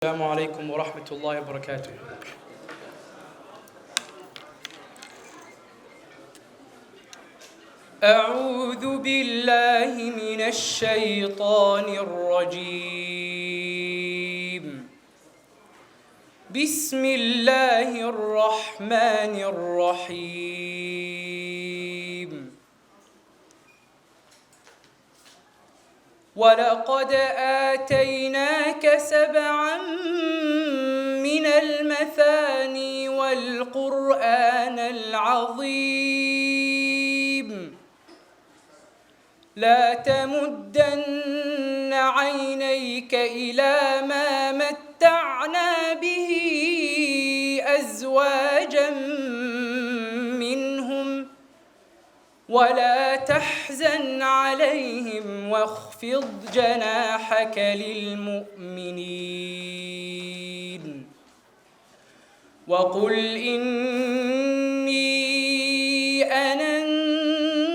السلام عليكم ورحمة الله وبركاته. أعوذ بالله من الشيطان الرجيم. بسم الله الرحمن الرحيم. ولقد آتيناك سبعا من المثاني والقرآن العظيم. لا تمدن عينيك إلى ما متعنا به أزواجا منهم ولا تحزن عليهم واخفض جناحك للمؤمنين وقل إني أنا النذير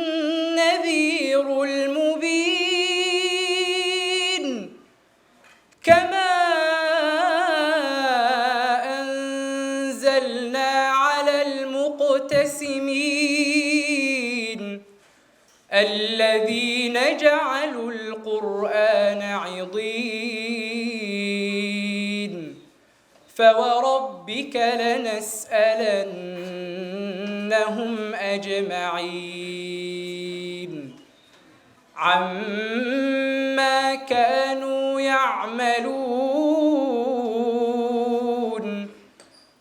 المبين كما أنزلنا على المقتسمين الذين جعلوا القرآن عضين فوربك لنسألنهم أجمعين عما كانوا يعملون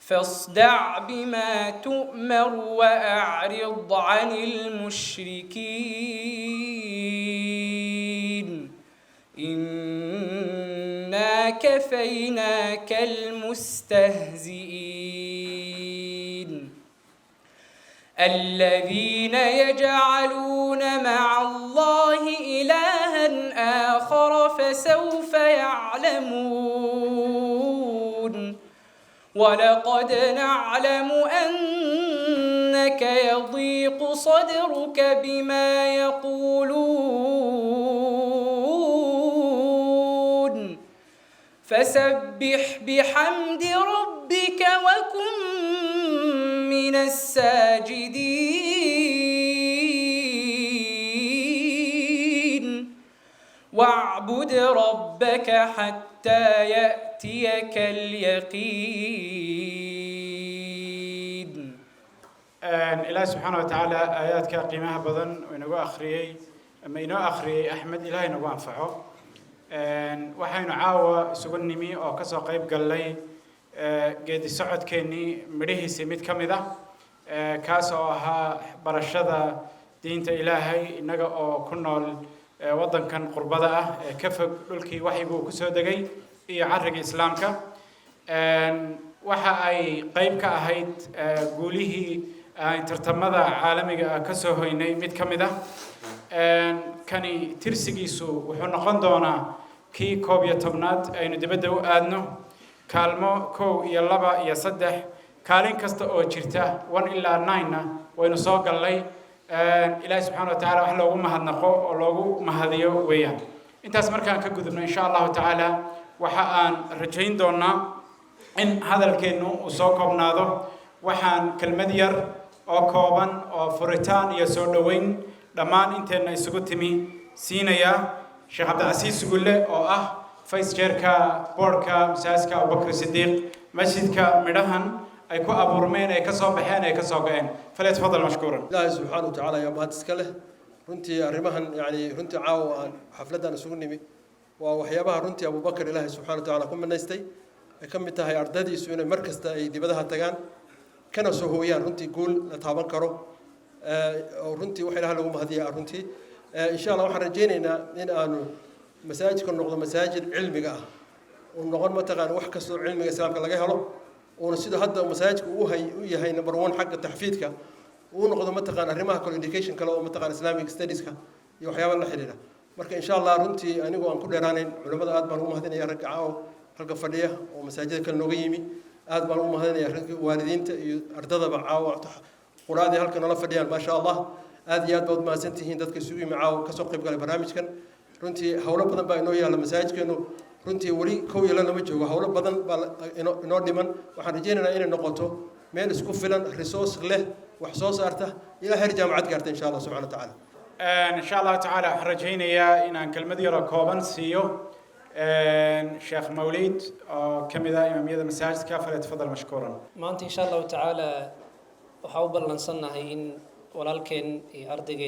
فاصدع بما تؤمر وأعرض عن المشركين إنا كفيناك المستهزئين الذين يجعلون مع الله إلها آخر فسوف يعلمون ولقد نعلم أنك يضيق صدرك بما يقولون فسبح بحمد ربك وكن من الساجدين واعبد ربك حتى يأتيك اليقين. إلهي سبحانه وتعالى آياتك قيمها بدن وإنه أخري أما إنه أخري أحمد إلهي نجوا أنفعه وحين عاوة سجن نمي أو كسر قريب قال لي قد سعد كني مريه سميت كمذا كاسوها برشة دينت إلهي إنك أو كنا وضن كان قربضة كفك للكي وحيبو كسودجي يعرق إسلامك waxa ay qayb ka ahayd guulihii tartamada caalamiga ka soo hoynay mid kamid ah kani tirsigiisu wuxuu noqon doonaa kii 11aad aynu dibadda u aadno kaalmo 1 iyo 2 iyo 3 kaalin kasta oo jirta 1 ilaa 9 waynu soo galnay ilaahay subxaanahu wa ta'ala wax loogu mahadnaqo oo loogu mahadiyo weeyaan intaas markaan ka gudubno insha Allah ta'ala waxa aan rajayn doonaa in hadalkeenu uu soo koobnaado waxaan kelmad yar oo kooban oo furitaan iyo soo dhaweyn dhammaan inteena isugu timi siinaya Sheikh Abdulaziz Gulle oo ah vice chairka boardka masaajidka Abubakar Sidiiq masjidka midhahan ay ku abuurmeen ay ka soo baxeen ay ka soo go'een faleed fadal mashkuuran ilaahay subxaanahu wa ta'ala yaa mahad iska leh runtii arrimahan runtii caawa aan xafladan isugu nimi waa waxyaabaha runtii Abubakar ilaahay subxaanahu wa ta'ala ku manaystay كم تهاي أردادي سوينا مركز تاي دي بدها تجان كانوا سهويان رنتي يقول نتابع كرو ورنتي وحيلها لهم هذه رنتي إن شاء الله وحرجينا إن أنو مساجد كنا نقول مساجد علمية ونقول متقن وحكسر علمية سلام كلا جهله ونسيد هذا مساجد وهي نمبر 1 حق تحفيدك ونقول متقن الرماه كل إنديكيشن كلا متقن إسلامي ستاديز كا يوحيا والله حلينا مركز إن شاء الله رنتي أنا وأن كل رانين علماء أدبر هم هذين يرجعوا halka fadhiya oo masaajidka kale nooga yimi aad baan u mahadinayaa ragga waalidiinta iyo ardada bacaawa quraadii halka nala fadhiyaan ma sha Allah aad iyo aad baad maasantihiin dadka isugu yimi caawa ka soo qayb galay barnaamijkan runtii hawlo badan baa inoo yaala masaajidkeenu runtii weli kow iyo lama joogo hawlo badan baa inoo dhiman waxaan rajaynaynaa inay noqoto meel isku filan resource leh wax soo saarta ilaa heer jaamacad gaarta insha Allah subhanahu wa ta'ala إن شاء الله تعالى حرجينيا إن كلمة يرى كوبان سيو شيخ موليد كم إذا إمام يدا مساجد كافر تفضل مشكورا. ما أنت إن شاء الله تعالى وحاول لنصنع إن ولكن أرضي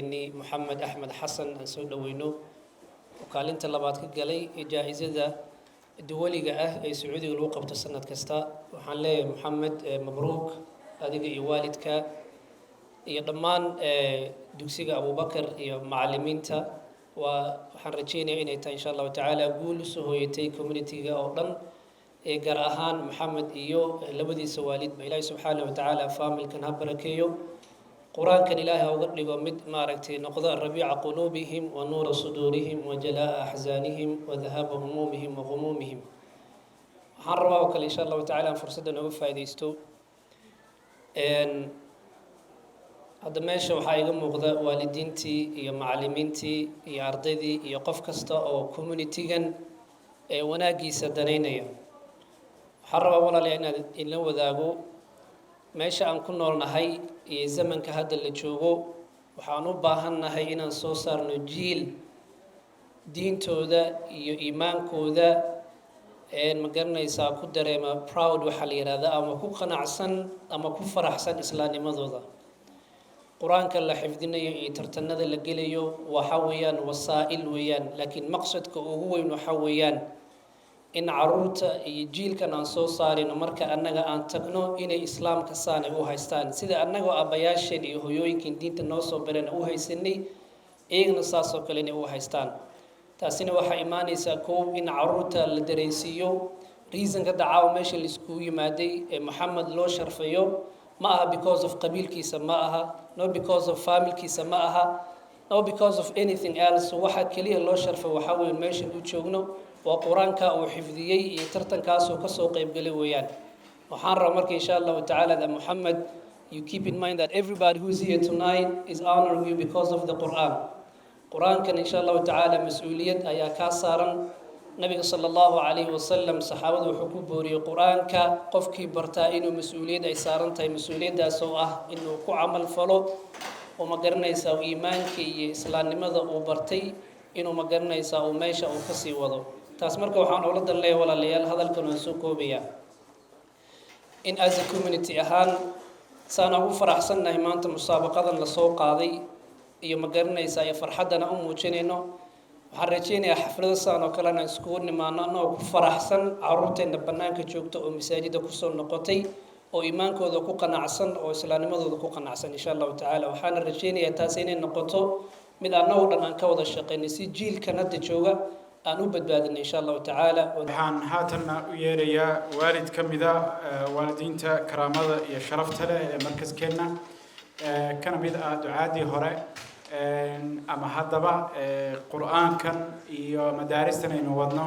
محمد أحمد حسن أنسود وينو وقال أنت لبعض كجلي جائزة ذا الدولي جاء سعودي الوقف السنة كستا وحنا محمد مبروك هذه والدك يضمان دكسيغا أبو بكر يا معلمينتا وحرجينا إنه إن شاء الله تعالى قول سهويتي كوميونيتي أولاً جراهان محمد إيو لبدي سوالد بإله سبحانه وتعالى فامل كان هبركيو قرآن كان إله أوقات مد ماركتي نقضاء ربيع قلوبهم ونور صدورهم وجلاء أحزانهم وذهاب همومهم وغمومهم حروا وكل إن شاء الله تعالى فرصة نوفى يديستو هذا ماشي waxaa iga muuqda waalidiintii iyo macallimiintii iyo ardaydii iyo qof kasta oo community-gan ee wanaagiisa daneynaya waxaan rabaa walaalayaal inaad ila wadaago meesha aan ku noolnahay iyo zamanka hadda la joogo waxaan u baahannahay inaan soo saarno jiil diintooda iyo iimaankooda ma garanaysaa ku dareema proud waxa la yiraahdaa ama ku qanacsan ama ku faraxsan islaamnimadooda quraanka la xifdinayo iyo tartanada la gelayo waxa weeyaan wasaa'il weeyaan laakiin maqsadka ugu weyn waxa weeyaan in caruurta iyo jiilkan aan soo saarino marka annaga aan tagno inay islaamka saanay u haystaan sida annaga abayaasheen iyo hooyooyinkan diinta noo soo bareen u haysanay eegna saasoo kale inay u haystaan taasina waxa imaanaysaa koob in caruurta la dareensiiyo reasonka dacaaw meesha la isku yimaaday ee Muhammad loo sharfayo ma aha because of qabiilkiisa ma aha not because of familkiisa ma aha no because of anything else waxa kaliya loo sharfay waxa weey meesha uu joogno waa quraanka uu xifdiyay iyo tartankaas oo ka soo qayb galay weeyaan waxaan rabaa marka insha Allah ta'ala that Muhammad you keep in mind that everybody who is here tonight is honoring you because of the Quran kan insha Allah ta'ala mas'uuliyad ayaa ka saaran nabiga sallallahu alayhi wa sallam saxaabadu wuxuu ku booriyay quraanka qofkii bartaa inuu mas'uuliyad ay saaran tahay mas'uuliyadaas oo ah inuu ku amal falo oo ma garanaysaa iimaanka iyo islaamnimada uu bartay inuu ma garanaysaa oo meesha uu ka sii wado taas marka waxaan ula dalleeyahay walaalayaal hadalkan oo soo koobaya in as a community ahaan saan ugu faraxsanahay maanta musaabaqadan la soo qaaday iyo ma garanaysaa iyo farxadana u muujinayno waxaan rajaynayaa xaflada saan oo kale aan isku nimaano anoo ku faraxsan caruurteena banaanka joogta oo masaajida ku soo noqotay oo iimaankooda ku qanacsan oo islaamnimadooda ku qanacsan insha Allah ta'ala waxaan rajaynayaa taas inay noqoto mid annagu dhan aan ka wada shaqeynay si jiilkan hadda jooga aan u badbaadino insha Allah ta'ala waxaan haatan u yeerayaa waalid kamida waalidiinta karaamada iyo sharafta leh ee markaskeena kana mid ah ducaadii hore ama haddaba quraankan iyo madaaristan aynu wadno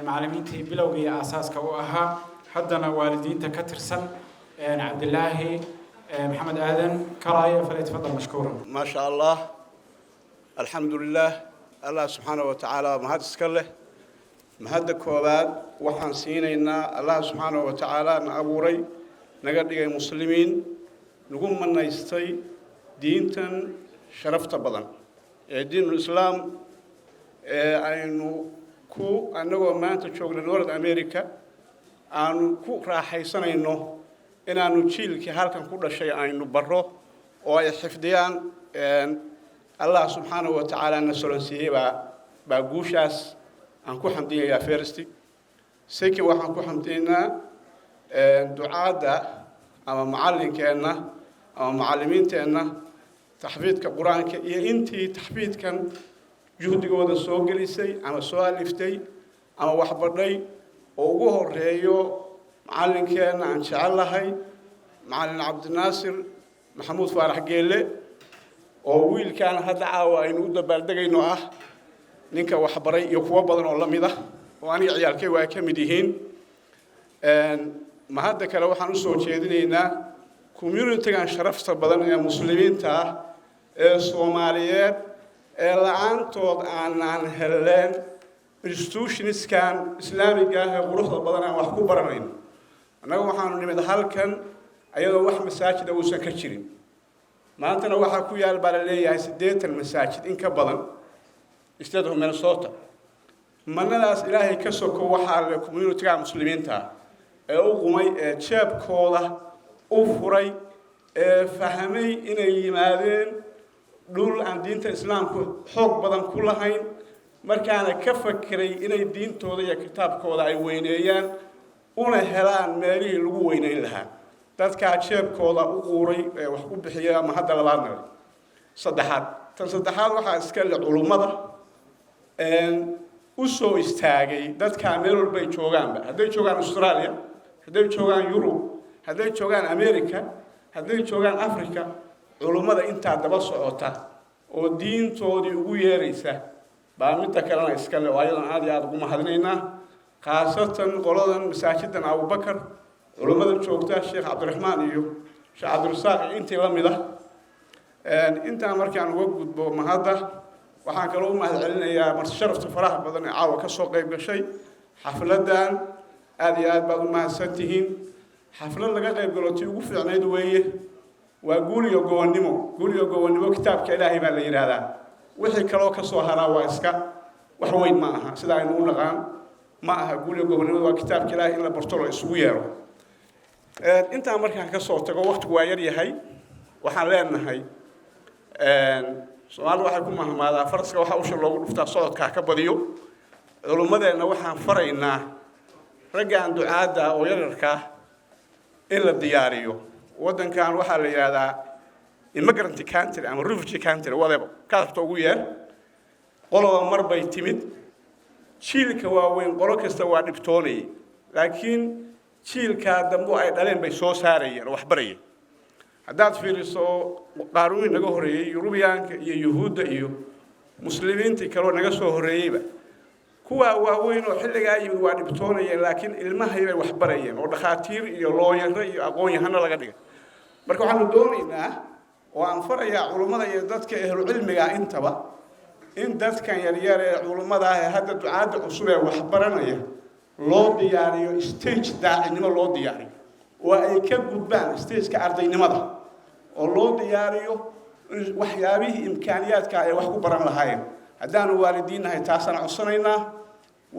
macallimiintii bilowga iyo asaaska u ahaa haddana waalidiinta ka tirsan Cabdillaahi محمد آدم كراية فليتفضل مشكورا. ما شاء الله الحمد لله الله سبحانه وتعالى مهد سكله مهد كوباد وحن سينينا الله سبحانه وتعالى نأبوري نقدر مسلمين نقوم من نيستي دينتن شرفت بدن دين الإسلام أنه كو أنه ما تشوف لنورد أمريكا أنه كو راح يصنعينه إن أنو تشيلك هالكن كل شيء أنو برو ويحفظيان الله سبحانه وتعالى نسولن سيه باجوشاس أنكو حمدية يا فيرستي سكي وحنكو حمدينا دعاء أما معلم كأنه أما معلمين كأنه تحفيظ كقرآن كي أنتي تحفيظ كان جهد جود السوق لسي أما سؤال لفتي أما وحبرني وجوه الريو معلم كان عن شعلهاي معلم عبد الناصر محمود فارح جيلة وويل كان هذا عاوة إنه ده بلدقينه نينك وحبري يقوى بدن الله مده وأنا عيال كي وكمديهين ما هذا كلام حنوسو شيدنا كوميونتي كان شرفت بدن يا مسلمين تا الصوماليات الآن تود عن هلين institutionskan islaamiga ah ee quruxda badan aan wax ku baranayno annaga waxaanu nimid halkan ayadoo wax masaajid uusan ka jirin maantana waxaa ku yaal baa la leeyahay 80 masaajid in ka badan state of Minnesota manadaas ilaahay ka soko waxaa la community-ga muslimiinta ee u qumay ee jeebkooda u furay ee fahamay inay yimaadeen dhul aan diinta islaamku xoog badan ku lahayn markaana ka fakiray inay diintooda iyo kitaabkooda ay weyneeyaan una helaan meelihii lagu weyneyn lahaa dadka jeebkooda u quuray ee wax ku bixiya ama hadda labaadna saddexaad waxaa iska leh culimada u soo istaagay dadka meel walba ay joogaanba hadday joogaan Australia hadday joogaan Europe hadday joogaan America hadday joogaan Africa culimada inta daba socota oo diintoodii ugu yeeraysa baa midda kalena iska leh ayadan aad iyo aad ugu mahadinaynaa khaasatan qoladan masaajidan Abu Bakar culimada joogta Sheekh Cabdiraxmaan iyo Sheekh Cabdirasaaq intii la mid ah inta markaan uga gudbo mahadda waxaan kaloo u mahadcelinayaa marsharafta faraha badan ee caawa ka soo qayb gashay xafladan aad iyo aad baad u mahadsantihiin xaflad laga qayb galo tii ugu fiicneyd weeye waa guul iyo gobonnimo kitaabka Ilaahay baa la yiraahdaa wixii kaloo ka soo haraa waa iska wax weyn ma aha sida aynu u naqaan ma aha guul iyo gobonnimo waa kitaabka Ilaahay in la barto la isugu yeero inta markaan ka soo tago waqtigu waa yar yahay waxaan leenahay Soomaalidu waxay ku mahmaadaa faraska waxa usha loogu dhuftaa socodka ka badiyo culimadeena waxaan faraynaa raggan ducaada oo yararka in la diyaariyo wadankan waxa la yiraahdaa immigrant country ama refugee country whatever kaasoo ugu yeer qoloba mar bay timid jiilka waaweyn qolo kasta waa dhibtoonay laakiin jiilka dambe ay dhaleen bay soo saarayeen wax barayeen haddaad fiiriso qaaruun naga horeeyay Yurubiyaanka iyo Yuhuudda iyo muslimiinta kale naga soo horeeyayba kuwa waaweyn oo xilliga ay waa dhibtoonayeen laakiin ilmahay bay wax barayeen oo dhaqaatiir iyo looyaro iyo aqoon-yahano laga dhigay marka waxaanu doonaynaa oo aan farayaa culimada iyo dadka ehlu cilmiga intaba in dadkan yaryar ee culimada ah hadda ducaada cusub ee wax baranaya loo diyaariyo stage daacinimo loo diyaariyo oo ay ka gudbaan stage-ka ardaynimada oo loo diyaariyo waxyaabihii imkaaniyaadka ay wax ku baran lahaayeen haddaanu waalidiinahay taasana codsanaynaa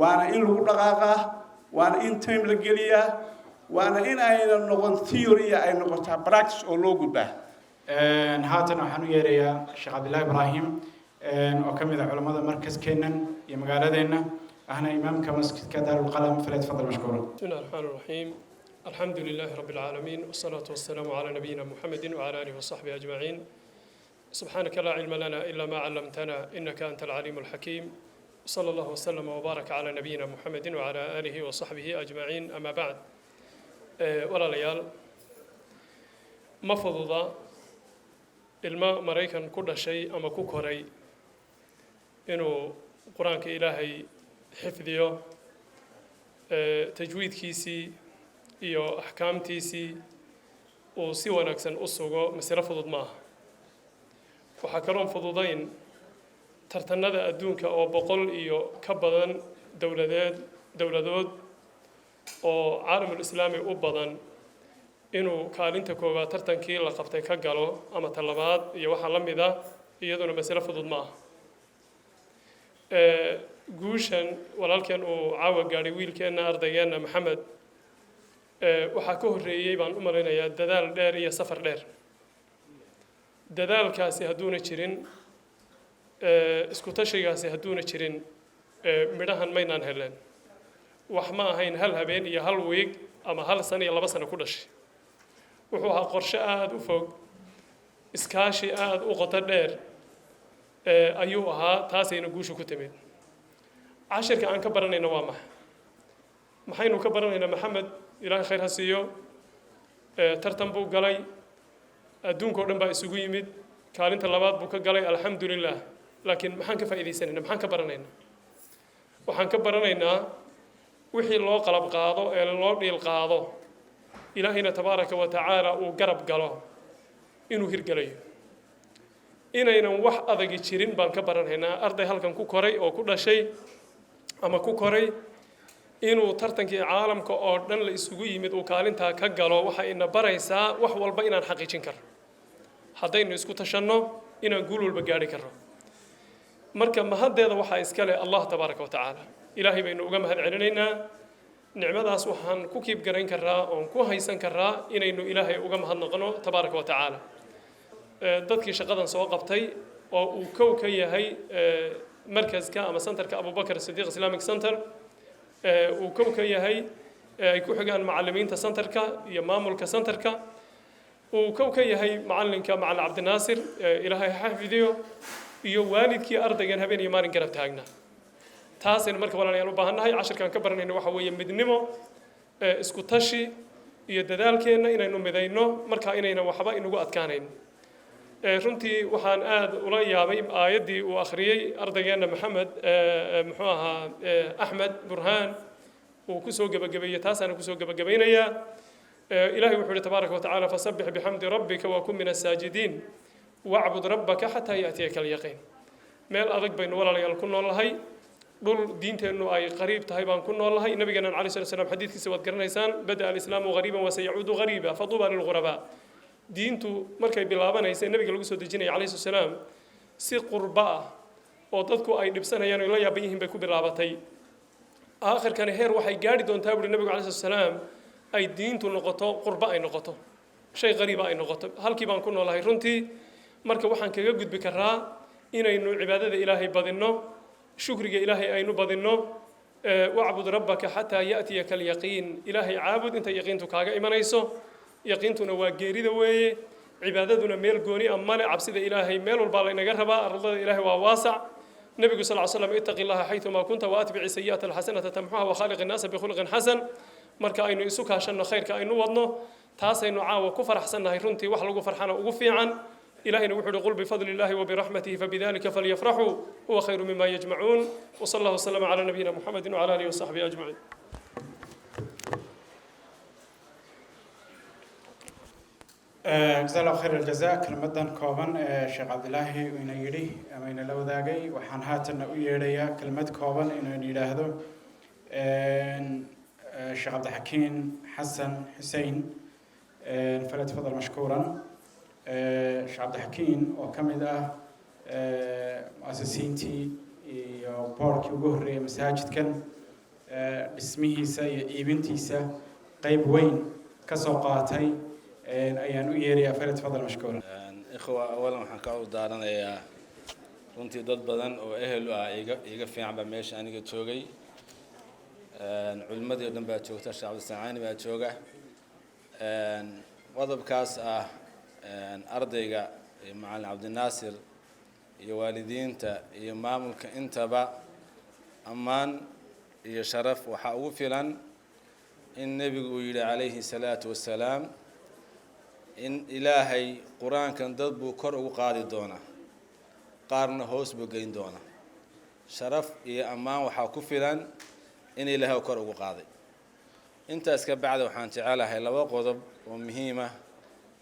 waana in lagu dhaqaaqaa waana in time la geliyaa waana in ayna noqon theory ay noqotaa practice oo loo gudbaa haatan waxaan u yeerayaa Sheekh Cabdullaahi Ibraahim oo ka mid ah culimada markaskeenan iyo magaaladeena ahna imaamka masjidka Daarul Qalam falyatafadal mashkuura bismillahir rahmaanir rahiim الحمد لله رب العالمين والصلاة والسلام على نبينا محمد وعلى آله وصحبه أجمعين سبحانك لا علم لنا إلا ما علمتنا إنك أنت العليم الحكيم صلى الله وسلم وبارك على نبينا محمد وعلى آله وصحبه أجمعين أما بعد ولا ليال مفضوض الماء مريكا كل شيء أما كوكوري إنه قرآن إلهي حفظيه تجويد كيسي iyo ahkaamtiisii oo si wanaagsan u sugo mas'ala fudud maaha waxa kale oo fududayn tartanada adduunka oo 100 iyo ka badan dawladood oo caalamul islaami u badan inuu kaalinta koowaad tartankii la qabtay ka galo ama talabaad iyo waxa la mid ah iyaduna mas'ala fudud maaha guushan walaalkeen uu caawa gaari wiilkeena ardaygeena Maxamed waxaa ka horeeyay baan u maleynayaa dadaal dheer iyo safar dheer dadaalkaasi hadduuna jirin isku tashigaasi hadduuna jirin midhahan maynaan heleen wax ma ahayn hal habeen iyo hal weeg ama hal sano iyo 2 sano ku dhashay wuxuu ahaa qorshe aad u fog iskaashi aad u qoto dheer ayuu ahaa taasayna guushu ku timid cashirka aan ka baranayna waa maxaynu ka baranaynaa Maxamed إلهي خير هسيو ترتم بو قلي أدون كودن با isugu yimid kaalinta labaad buu ka galay alxamdulillah laakiin maxaan ka faa'iideysanayna maxaan ka baranaynaa waxaan ka baranaynaa wixii loo qalab qaado ee loo dhiil qaado ilaahina tabaaraka wa tacaala uu garab galo inuu hirgalayo inaynan wax adag jirin baan ka baranaynaa arday halkan ku koray oo ku dhashay ama ku koray inuu tartankii caalamka oo dhan la isugu yimid uu kaalintaa ka galo waxa ina baraysaa wax walba inaan xaqiijin karno haddaynu isku tashanno inaan guul walba gaari karno marka mahaddeeda waxaa iska leh allah tabaaraka wa tacaala ilaahay baynu uga mahad celinaynaa nicmadaas waxaan ku kiib garayn karaa oon ku haysan karaa inaynu ilaahay uga mahadnaqno tabaaraka wa tacaala dadkii shaqadan soo qabtay oo uu kow ka yahay markaska ama centerka abubakar sidiiq islamic center uu kow ka yahay ay ku xigaan macallimiinta centerka iyo maamulka centerka uu kow ka yahay macallinka macallin cabdinaasir ilaahay ha xafidiyo iyo waalidkii ardaygan habeen iyo maalin garab taagna taasaynu marka walaalayaal u baahannahay cashirkaan ka baranayno waxa weeye midnimo isku tashi iyo dadaalkeenna inaynu midayno marka inayna waxba inagu adkaanayn runtii waxaan aad ula yaabay aayaddii uu akhriyey ardaygeena maxamed muxuu ahaa axmed burhaan uu kusoo gebagabeeyey taasaana kusoo gebagabaynayaa ilaahay wuxuu yihi tabaaraka wa tacaala fasabbix bixamdi rabbika wa kun min asaajidiin wacbud rabbaka xataa yaatiyaka alyaqiin meel adag baynu walaalayaal ku noolahay dhul diinteennu ay qariib tahay baan ku noolahay nabigeenan calaih salatu salaam xadiidkiisa waad garanaysaan bada alislaamu qariiban wasayacuudu qariiba faduuba lilghurabaa diintu markay bilaabanaysay nabiga lagu soo dejinaya calayhi salaam si qurba ah oo dadku ay dhibsanayaan oo la yaaban yihiin bay ku bilaabatay aakhirkana heer waxay gaadhi doontaa buuri nabigu calayhi salaam ay diintu noqoto qurba ay noqoto shay qariiba ay noqoto halkii baan ku noolahay runtii marka waxaan kaga gudbi karaa inaynu cibaadada ilaahay badinno shukriga ilaahay aynu badinno wacbud rabbaka xataa ya'tiyaka alyaqiin ilaahay caabud inta yaqiintu kaaga imanayso yaqiintuna waa geerida weeye cibaadaduna meel gooni ah male cabsida ilaahay meel walbaa laynaga rabaa ardada ilaahay waa waasac nebigu sal ll slam ittaqi llaha xaytumaa kunta waatbici sayi'ata alxasanata tamxuha wakhaaliqi nnaasa bikhuluqin xasan marka aynu isu kaashanno khayrka aynu wadno taasaynu caawa ku faraxsannahay runtii wax lagu farxana ugu fiican إلهنا وحده قل بفضل الله وبرحمته فبذلك فليفرحوا هو خير مما يجمعون وصلى الله وسلم على نبينا محمد وعلى آله وصحبه أجمعين جزاه الله خير الجزاء كلمة كوبان شيخ عبد الله وين يري أما إن لو ذاقي وحن هاتنا ويريا كلمة كوبان إنه يري هذا شيخ عبد الحكيم حسن حسين فليتفضل مشكورا شيخ عبد الحكيم وكمدة مؤسسينتي بارك وجهري مساجد كان اسمه سي إيبنتي سا قيب وين كسوقاتي أيان ويريا فليتفضل مشكورا. إخوة أولا waxaan ka cudurdaaranayaa runtii dad badan oo ehel ah iga fiican ba meesha aniga joogay culimadii dhan baa joogta Sheekh Abdi Sacaani baa jooga qodobkaas ah ardayga macallin Cabdi Naasir iyo waalidiinta iyo maamulka intaba ammaan iyo sharaf waxa ugu filan in nabigu uu yiri calayhi salaatu wasalaam in ilaahay quraankan dad buu kor ugu qaadi doonaa qaarna hoos buu geyn doonaa sharaf iyo ammaan waxa ku filan in ilaahay kor ugu qaaday intaas ka bacda waxaan jecelahay laba qodob oo muhiim ah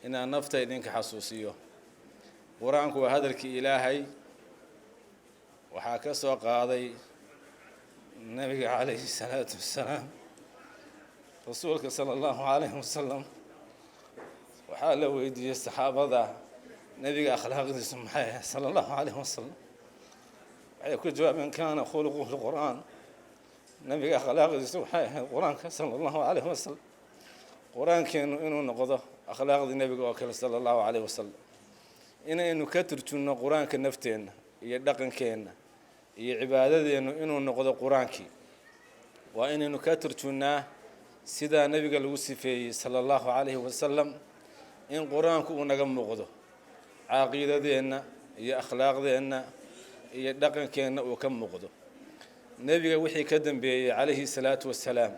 inaan nafta idinka xasuusiyo quraanku waa hadalkii ilaahay waxa ka soo qaaday nabiga calayhi salaatu wasalaam rasuulka sallallahu alayhi wasallam waxaa la weydiiyey saxaabada nabiga akhlaaqdiisa maxay sallallahu alayhi wasallam waxay ku jawaabeen kaana khuluquhu alquran nabiga akhlaaqdiisa waxay quraanka sallallahu alayhi wasallam quraankeenu inuu noqdo akhlaaqdii nabiga oo kale sallallahu alayhi wasallam inaynu ka turjunno quraanka nafteena iyo dhaqankeena iyo cibaadadeenu inuu noqdo quraankii waa inaynu ka turjunnaa sida nabiga lagu sifeeyey sallallahu alayhi wasallam in quraanku uu naga muuqdo caqiidadeena iyo akhlaaqdeena iyo dhaqankeena uu ka muuqdo nabiga wixii ka dambeeyay calayhi salaatu wasalaam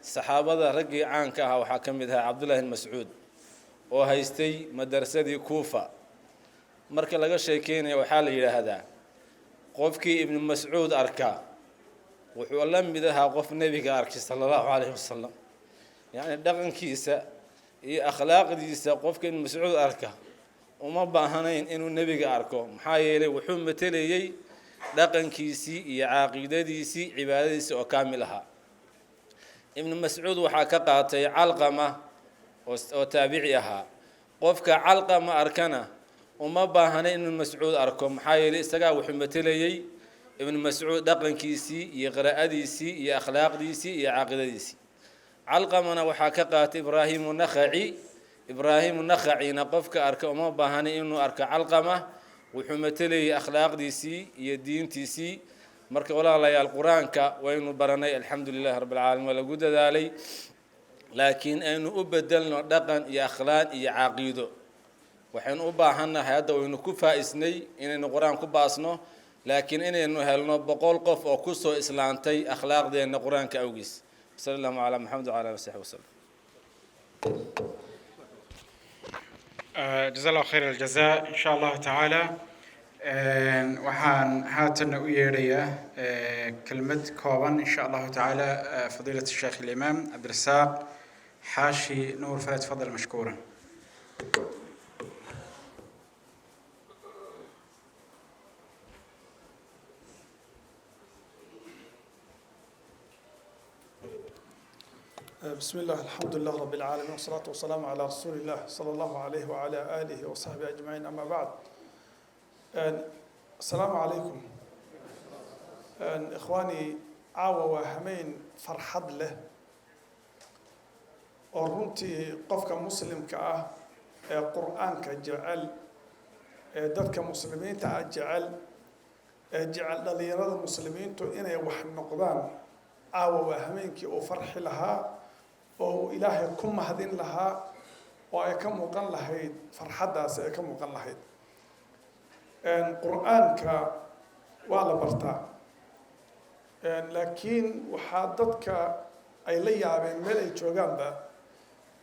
saxaabada raggii caanka ah waxaa ka mid ahaa Abdullah ibn Mas'ud oo haystay madrasadii Kuufa marka laga sheekeynayo waxaa la yiraahdaa qofkii ibn Mas'ud arka wuxuu la mid ahaa qof nabiga arkay sallallahu alayhi wasallam yani dhaqankiisa iyo akhlaaqdiisa qofka ibn Mas'ud arka uma baahanayn inuu nabiga arko maxaa yeelay wuxuu matelayay dhaqankiisii iyo caqiidadiisii cibaadadiisii oo kaamil ahaa ibnu mascuud waxaa ka qaatay calqama oo taabici ahaa qofka calqama arkana uma baahna ibnu mascuud arko maxaa yeelay isagaa wuxuu matelayay ibnu mascuud dhaqankiisii iyo qiraa'adiisii iyo akhlaaqdiisii iyo caqiidadiisii calqamana waxaa ka qaatay ibraahimu nakhacina qofka arka uma baahna inuu arko calqama wuxuu matelayay akhlaaqdiisii iyo diintiisii marka walaalayaal qur-aanka waynu baranay alxamdu lilahi rabbi alcaalamiin waa lagu dadaalay laakiin aynu u bedelno dhaqan iyo akhlaaq iyo caqiido waxaynu u baahannahay hadda waynu ku faa-isnay inaynu qur-aan ku baasno laakiin inaynu helno 100 qof oo ku soo islaantay akhlaaqdeena qur-aanka awgiis sallallahu ala muhammad wa ala alihi wasallam جزا الله خير الجزاء إن شاء الله تعالى waxaan haatan u yeedhayaa kelmad kooban إن شاء الله تعالى فضيلة الشيخ الإمام عبد الرزاق حاشي نور فليتفضل مشكورا بسم الله الحمد لله رب العالمين والصلاة والسلام على رسول الله صلى الله عليه وعلى آله وصحبه أجمعين أما بعد السلام عليكم إخواني عاوة وهمين فرحد له ورنتي قفك مسلم كأه قرآن كجعل دتك مسلمين تعجعل جعل لليراد المسلمين تو إنا يوحن نقدان عاوة وهمين كي أفرح لها oo ilaahay ku mahadin lahaa oo ay ka muuqan lahayd farxadaas ay ka muuqan lahayd qur-aanka waa la bartaa laakiin waxaa dadka ay la yaabeen meel ay joogaanba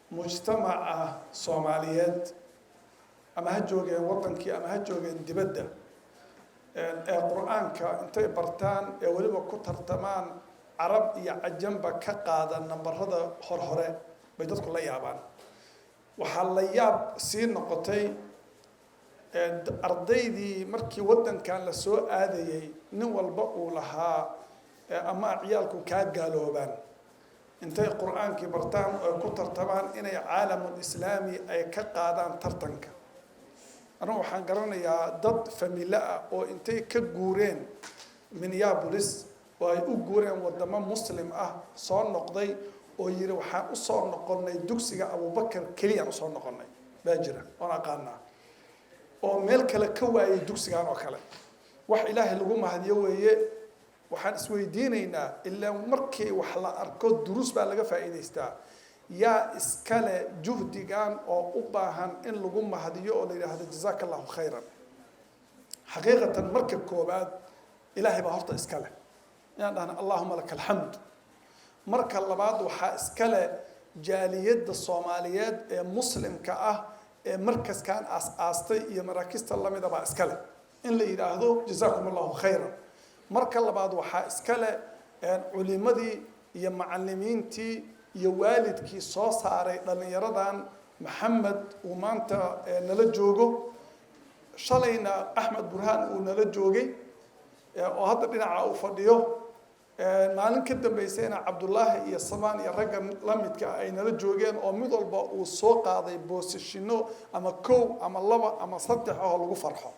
mujtamaca soomaaliyeed ama ha joogeen wadankii ama ha joogeen dibadda ee qur-aanka intay bartaan ee weliba ku tartamaan carab iyo cajamba ka qaada nambarada hore bay dadku la yaabaan waxaa la yaab sii noqotay ardaydii markii wadankan la soo aadayay nin walba uu lahaa ama ciyaalku kaa gaaloobaan intay qur-aankii bartaan oo ku tartamaan inay caalamul islaami ay ka qaadaan tartanka anigu waxaan garanayaa dad familo ah oo intay ka guureen Minneapolis oo ay u guureen wadamo muslim ah soo noqday oo yiri waxaan u soo noqonnay dugsiga Abubakar kaliya u soo noqonnay baa jira oo aqaana oo meel kale ka waayay dugsigan oo kale wax ilaahay lagu mahadiyo weeye waxaan isweydiinaynaa ilaa markii wax la arko duruus baa laga faa'iideystaa yaa iskale juhdigan oo u baahan in lagu mahadiyo oo la yiraahdo jazakallahu khayran xaqiiqatan marka koobaad ilaahay baa horta iskale yaan dhahna allahumma lakal hamd marka labaad waxaa iskale jaaliyadda Soomaaliyeed ee muslimka ah ee markaskan aastay iyo maraakista lamida baa iskale in la yiraahdo jazakumullahu khayran marka labaad waxaa iskale culimadii iyo macallimiintii iyo waalidkii soo saaray dhalinyaradan maxamed uu maanta nala joogo shalayna axmed burhaan uu nala joogay oo hadda dhinaca uu fadhiyo maalin ka dambeysayna cabdullaahi iyo samaan iyo ragga la midka ay nala joogeen oo mid walba uu soo qaaday boosashino ama kow ama laba ama saddex oo lagu farxo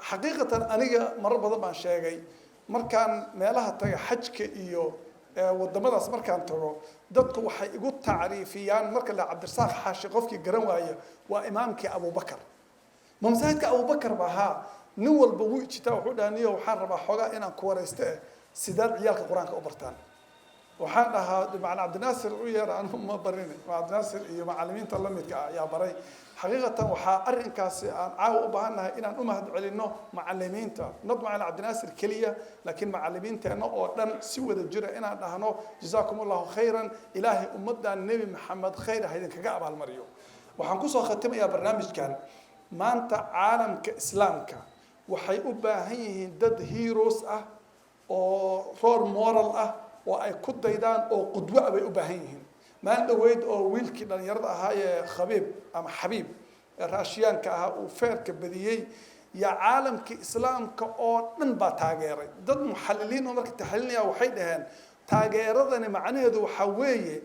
xaqiiqatan aniga marar badan baan sheegay markaan meelaha taga xajka iyo wadamadaas markaan tago dadku waxay igu tacriifiyaan marka la Cabdirasaaq Xaashi qofkii garan waaya waa imaamkii Abubakar mamsaadka Abubakar baha nin walba wuu ijtaa wuxuu dhaaniyo waxaan rabaa xogaa inaan ku wareysto sidaad ciyaalka quraanka u bartaan waxaan dhahaa macna Cabdinaasir u yeer aan ma barin Cabdinaasir iyo macallimiinta la midka ah ayaa baray xaqiiqatan waxaa arrinkaasi aan caaw u baahanahay inaan u mahad celino macallimiinta nad macallin Cabdinaasir kaliya laakiin macallimiinteena oo dhan si wada jira inaan dhahno jazakumullahu khayran ilaahi ummadan nabi maxamed khayr ha idin kaga abaal mariyo waxaan ku soo khatimayaa barnaamijkan maanta caalamka islaamka waxay u baahan yihiin dad heroes ah oo role moral ah oo ay ku daydaan oo qudwa bay u baahan yihiin maan dhaweyd oo wiilkii dhalinyarada ahaa ee Khabiib ama Xabiib raashiyaanka ahaa uu feerka badiyay يا عالم كإسلام كأون بتاجر ضد محللين ومرك تحللني أو حيدهن تاجر ذا معناه ذو حويه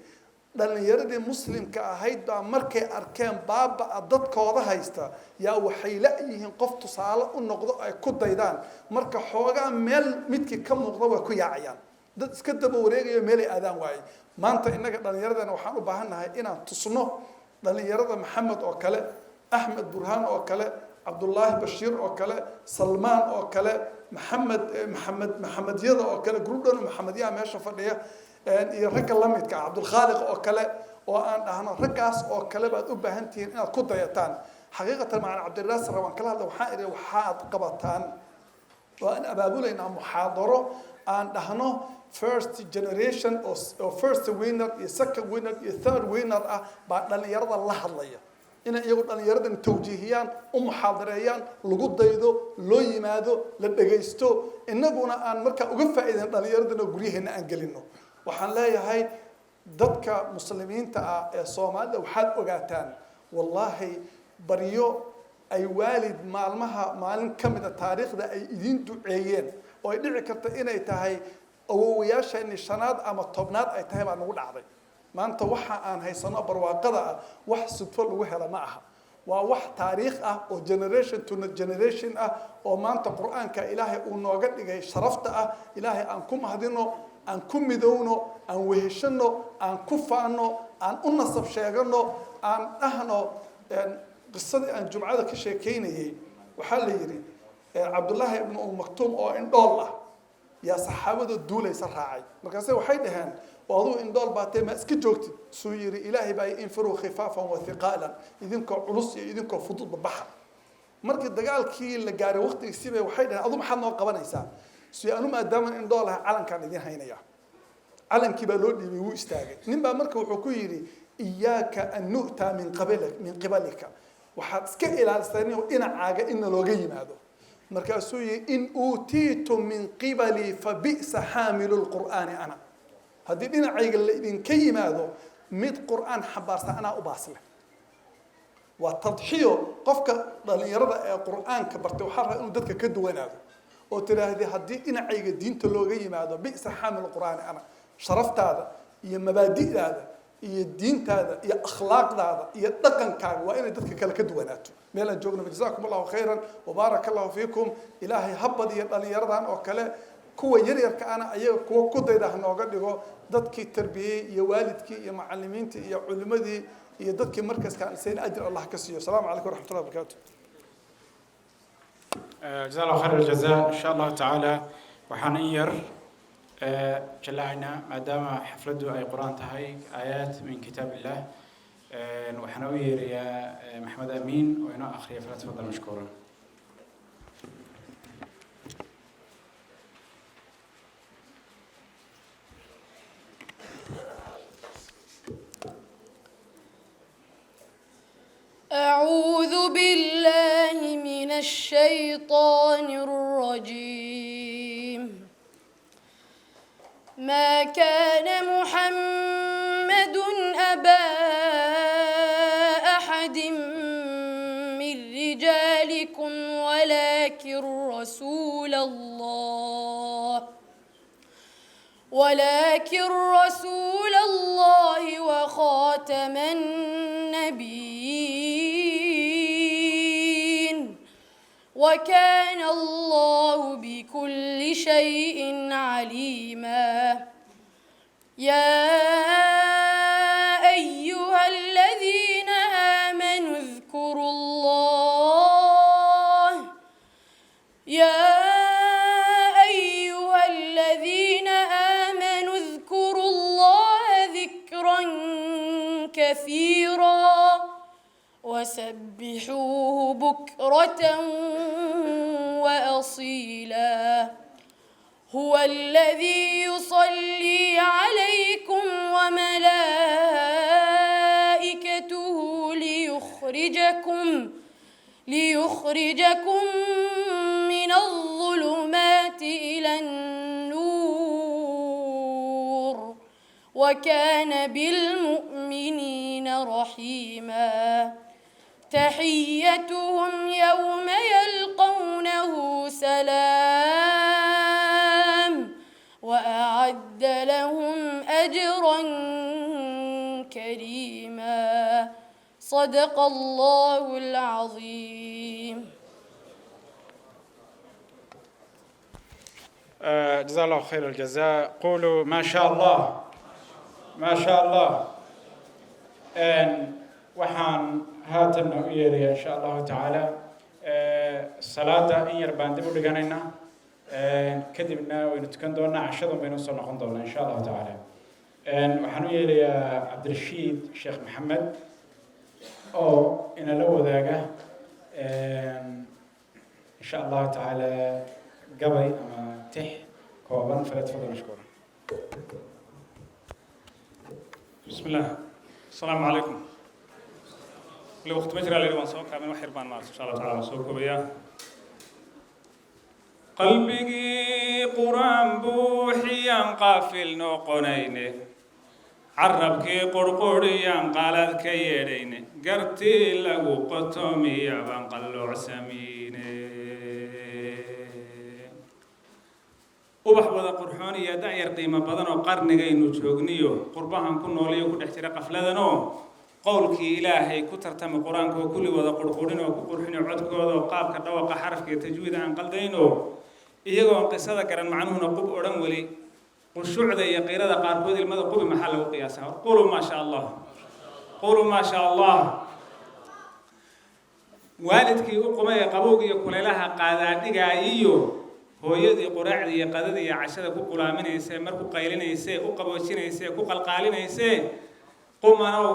لأن يرد مسلم كهيد مركي أركان باب ضد كوضه هيستا يا وحيلائهم قفت صالة النقطة كود ديدان مرك حوجا مل متك كم نقطة وكوي عيان ضد سكت بوريجي ملي أذان واي ما أنت إنك لأن يرد أنا وحنا بهنا هاي إنا تصنع لأن يرد محمد أوكله أحمد برهان أوكله عبد الله بشير أوكله سلمان أوكله محمد يدا أوكله جروبنا محمدية ماشى فديه رجع لميت كعبد الخالق أوكله وأنا رجعس أوكله بعد أبهنتين إن كود يتان حقيقة مع عبد الناصر وان كلا لو حائر وحاد قبطان وأنا أبابول إن محاضرة أن نحن first generation or first winner second winner third winner بعد أن يرضى الله الله إن يقول أن يرضى التوجيهيان ومحاضريان لقود ضيدو لو يمادو لدقيستو إنه قلنا أن مركا وقفة إذا أن يرضى نقوليه إن أنجلينه وحن لا هاي ضدك مسلمين تا الصومال وحد أجاتان والله بريو أي والد معلم كم التاريخ ده أي دين دعيين ويدعي كرت إن يتهاي أو وياش إن الشناد أما الطبنات أي تهاي ما نقول عضي ما أنت وح عن هاي سنة برواقضة وح سطفل وهلا معها ووح تاريخ أو generation to generation وما أنت قرآن كإلهي ونوجد لجي شرفت إلهي أنكم هذينه أنكم مدونه أن وهشنه أن كفانه أن أنصب شيئا أن أهنه قصة أن جمعة كشيكينه وحال يري عبد الله ابن أم مكتوم أو إن الله يا صحابة الدولة يسرعي مركزه وحيدهن وهذا إن دول باتم اسكجوكت سويري إلهي باي انفروا خفافا وثقالا إذن كعلوس إذن كفضول بالبحر مركز دجال كي اللي جاري وقت يسيبه وحيدهن أظن محمد قبنا يسا سيانو ما دام إن دولها علن كان إذن هينيا علن كبالود يبيو استاجي نبى مركز وحكيري إياك أن نؤتى من قبلك وحاسك إلى الثانية وإن عاجة إن لوجي ماذا مركزوي إن أوتيتم من قبلي فبئس حامل القرآن أنا هذه إن عاجة اللي إن كي ماذا مد قرآن حبارس أنا أباصله والتضحية قفك اللي يرد القرآن كبرت وحرة إنه دتك كدوين هذا وترى هذه إن عاجة دين تلوجي ماذا بئس حامل القرآن أنا شرفت هذا هي مبادئ هذا هي الدين هذا هي أخلاق هذا هي الدقن كان وإن دتك كلا كدويناته ميلا جوجنا جزاكم الله خيرا وبارك الله فيكم إلهي هبض اللي يردان وكلا كوا يرير كأنا أيه كوا كده ده نوجد له دتك التربية يا والدك يا معلمينك يا علماء يا دتك مركز كان سين أجر الله كسيه السلام عليكم ورحمة الله وبركاته جزاه الله خير الجزاء إن شاء الله تعالى وحنير جلعنا ما دام حفلته أي قرآن تهاي آيات من كتاب الله وحنوير يا محمد أمين وأنا أخري فلتفضل مشكورا. أعوذ بالله من الشيطان الرجيم. ما كان محمد أبا أحد من رجالكم ولكن رسول الله وخاتم النبيين وكان الله بكل شيء عليما. يا أيها الذين آمنوا اذكروا الله ذكرا كثيرا وسبحوه بكرة وأصيلا. هو الذي يصلي عليكم وملائكته ليخرجكم من الظلمات إلى النور وكان بالمؤمنين رحيما. تحيتهم يوم يلقون سلام وأعد لهم أجرا كريما صدق الله العظيم. جزاه الله خير الجزاء. قولوا ما شاء الله ما شاء الله. waxaan haatanna u yeerayaa insha allahu tacaala salaada in yar baan dib u dhiganaynaa kadibna waynu tukan doonaa cashadan baynu usoo noqon doonaa insha allahu tacaala. waxaan u yeerayaa cabdirashiid sheekh maxamed oo inala wadaaga insha allahu tacaala gabay ama tix kooban. falyatafadal mashkuura. بسم الله السلام عليكم. كل وقت مجرى لي وان سوق من وحير بان مارس ان شاء الله تعالى سوق بيا قلبي قران بوحيا قافل نوقنين عربك قرقوريا قالت كيرين قرتي لغو قطومي بان قلوع سمين ubax wada qurxoon iyo da'yar qiimo badan oo qarnigaynu joogniyo qurbahan ku nooliyo ku dhex jira qafladan oo qowlkii ilaahay ku tartama quraanka oo kulli wada qurqurin oo ku qurxin codkooda oo qaabka dhawaqa xarafka iyo tajwiid aan qaldayno iyagoo qisada garan macnuhuna qub oran wali qushuucda iyo qeyrada qaarkood ilmada qubi maxaa lagu qiyaasaa. qulu ma sha Allah qulu ma sha Allah. waalidkii u qumay qabowga iyo kuleelaha qaadaadhigaayiyo hooyadii quraacdii iyo qadadii iyo cashada ku qulaaminaysay markuu qaylinayay u qaboojinaysay ku qalqaalinaysay qumanow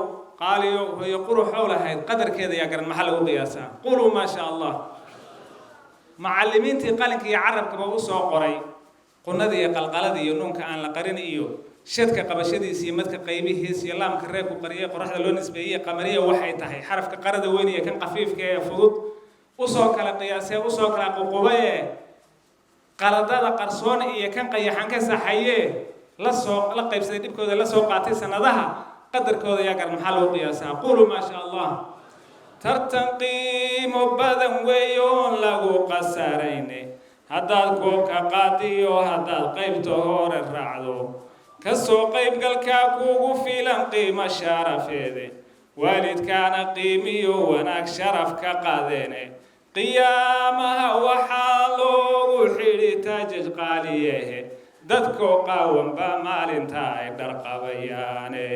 qaaliyo hooyo quruxow lahayd qadarkeeda yaa garan maxaa lagu qiyaasaa. qulu ma sha Allah. macallimiintii qalinka iyo carabkaba u soo qoray qunada iyo qalqalada iyo nuunka aan la qarin iyo shadka qabashadiisa iyo madka qaybihiisa iyo laamka reebku qariyay qoraxda loo nisbeeyay qamariya waxay tahay xarafka qarada weyn iyo kan qafiifka ee fudud u soo kala qiyaasay u soo kala qoqobay qaladada qarsoon iyo kan qayaxan ka saxaye la qaybsaday dibkooda la soo qaatay sanadaha qadarkooda yaa garan maxaa lagu qiyaasaa. qulu ma sha Allah. tartan qiimo badan weeyoon lagu qasarayne haddaad koobka qaadiyo haddaad qaybta hore raacdo kasoo qaybgalkaa kuugu filan qiimo sharafeede waalidkaana qiimiyo wanaag sharaf ka qaadeene qiyaamaha waxaa loogu xidhi taajij qaaliyehe dadkoo qaawanba maalinta ay dharqabayaane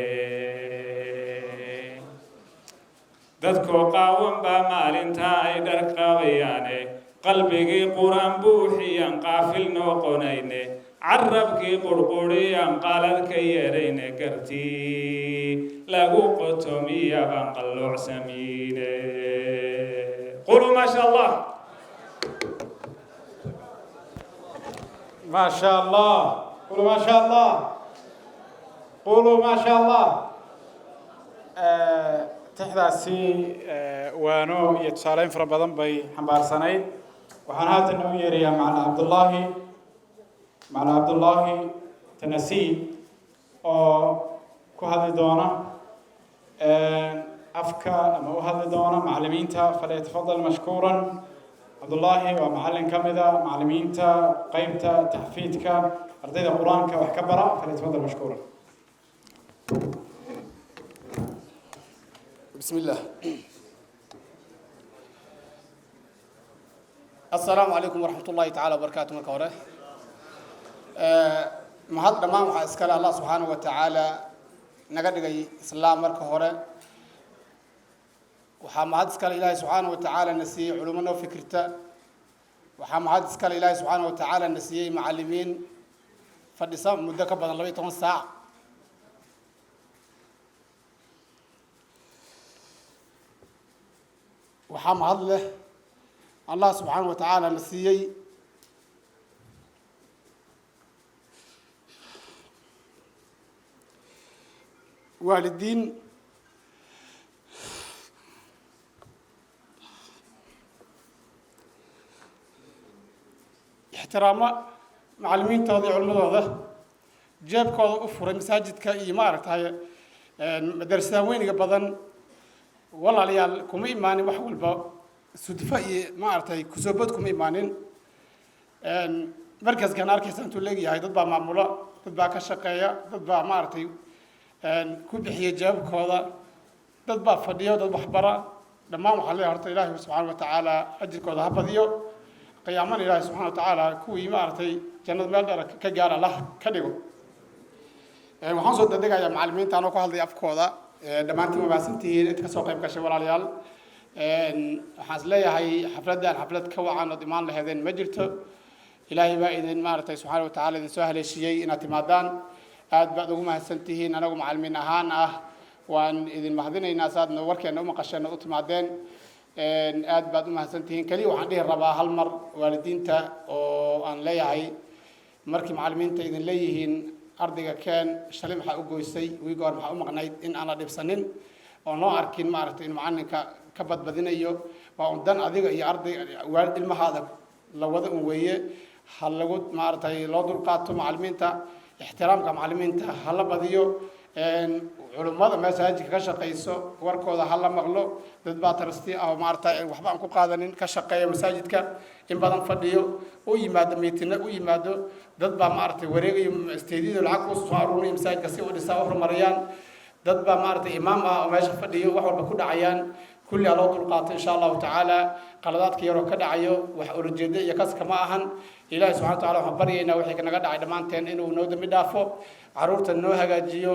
dadkoo qaawanba maalinta ay dharqabayaane qalbigii quraan buuxiyan qaafil noqonayne carabkii qurquriyaan qaalad ka yeerayne gartii lagu qotomiya baan qallooc samiine. qulu ma sha Allah. ما شاء الله. قولوا ما شاء الله. قولوا ما شاء الله. تحدثي وانو يتسالين في رمضان بي حمبار سنين وحن هات النوير يا معنا عبد الله تنسي او كهذه دونا افكا اما هذه دونا معلمين تا فليتفضل مشكورا. عبد الله ومعلم كمدا معلمين تا قيمتا تحفيدك ardayda quraanka wax ka bara فليتفضل مشكورا. بسم الله. السلام عليكم ورحمة الله تعالى وبركاته. مركا هore mahad dhamaan waxa iskale Allah subhanahu wa ta'ala naga dhigay islaam marka hore waxa mahad iskale Ilaahay subhanahu wa ta'ala nasiy culumana fikirta waxa mahad iskale Ilaahay subhanahu wa ta'ala nasiy macallimiin fadhisa muddo ka badan 12 saac waxa mahad leh Allah subhanahu wa ta'ala nasiyay والدين احترام معلمين تضيع الموضوع جاب كذا أفر مساجد كإمارة هاي مدرسة وين قبضن والله ليال كم إيماني وحول با صدفة ما أعرف هاي كسبتكم إيمانين markaskan arkaysa intuu leegyahay dad baa maamula dad baa ka shaqeeya dad baa maaragtay ku bixiya jawaabkooda dad baa fadhiyo dad waxbara dhammaan waxaa leeyahay horta ilaahay subxaana wa tacaala ajirkooda ha badiyo qiyaamana ilaahay subxaana wa tacaala kuwii maaragtay jannad meel dheer ka gaara allah ka dhigo waxaan soo dadegayaa macallimiinta anoo ku hadlaya afkooda dhammaantiin wabaasantihiin inta kasoo qayb gashay walaalayaal waxaan is leeyahay xafladdan xaflad ka wacan ood imaan laheedeen ma jirto ilaahay baa idin maaragtay subxaana wa tacaala idin soo haleeshiyey inaad timaadaan aad baad ugu mahadsantihiin anagu macallimiin ahaan ah waan idin mahadinaynaa saadna warkeena u maqasheen u timaadeen aad baad u mahadsantihiin kaliya waxaan dhihi rabaa hal mar waalidiinta oo aan leeyahay markii macallimiinta idin leeyihiin ardayga keen shalay maxaa u goysay wiiga hor maxaa u maqnayd in aan la dhibsanin oo loo arkin maaragtay in macallinka ka badbadinayo waa un dan adiga iyo arday ilmahaada la wada un weeye ha lagu maaragtay loo dulqaato macallimiinta ixtiraamka macallimiinta ha la badiyo culummada masaajidka ka shaqayso warkooda ha la maqlo dad baa tarasti ah oo maaragtay waxba aan ku qaadanin ka shaqeeya masaajidka in badan fadhiyo u yimaado miitina u yimaado dad baa maaragtay wareegayo isteediyada lacag ku soo aruurinaya masaajidka si u dhisaa u horumariyaan dad baa maaragtay imaam ah oo meesha fadhiyo wax walba ku dhacayaan kulli ha loo dulqaato insha allahu tacaala qaladaadka yaroo ka dhacayo wax ulajeeda iyo kaska ma ahan ilaahi subxana wa taala waxaan baryaynaa wixii naga dhacay dhammaanteen inuu noo dambi dhaafo caruurta noo hagaajiyo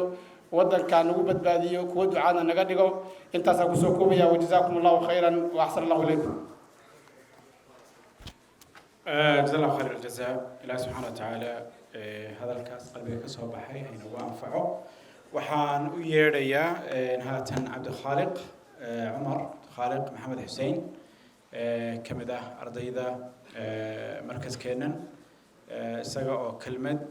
waddankaa nagu badbaadiyo kuwa ducaadna naga dhigo intaasaa kusoo koobaya wajazaakum allahu khayran wa axsan allahu ilaykum جزا الله خير الجزاء إلى سبحانه وتعالى هذا الكاس قلبي كسر بحي أين وأنفعه وحان ويريا هاتن عبد الخالق عمر خالق محمد حسين كمده أرضيدا مركز كينن سجاء كلمة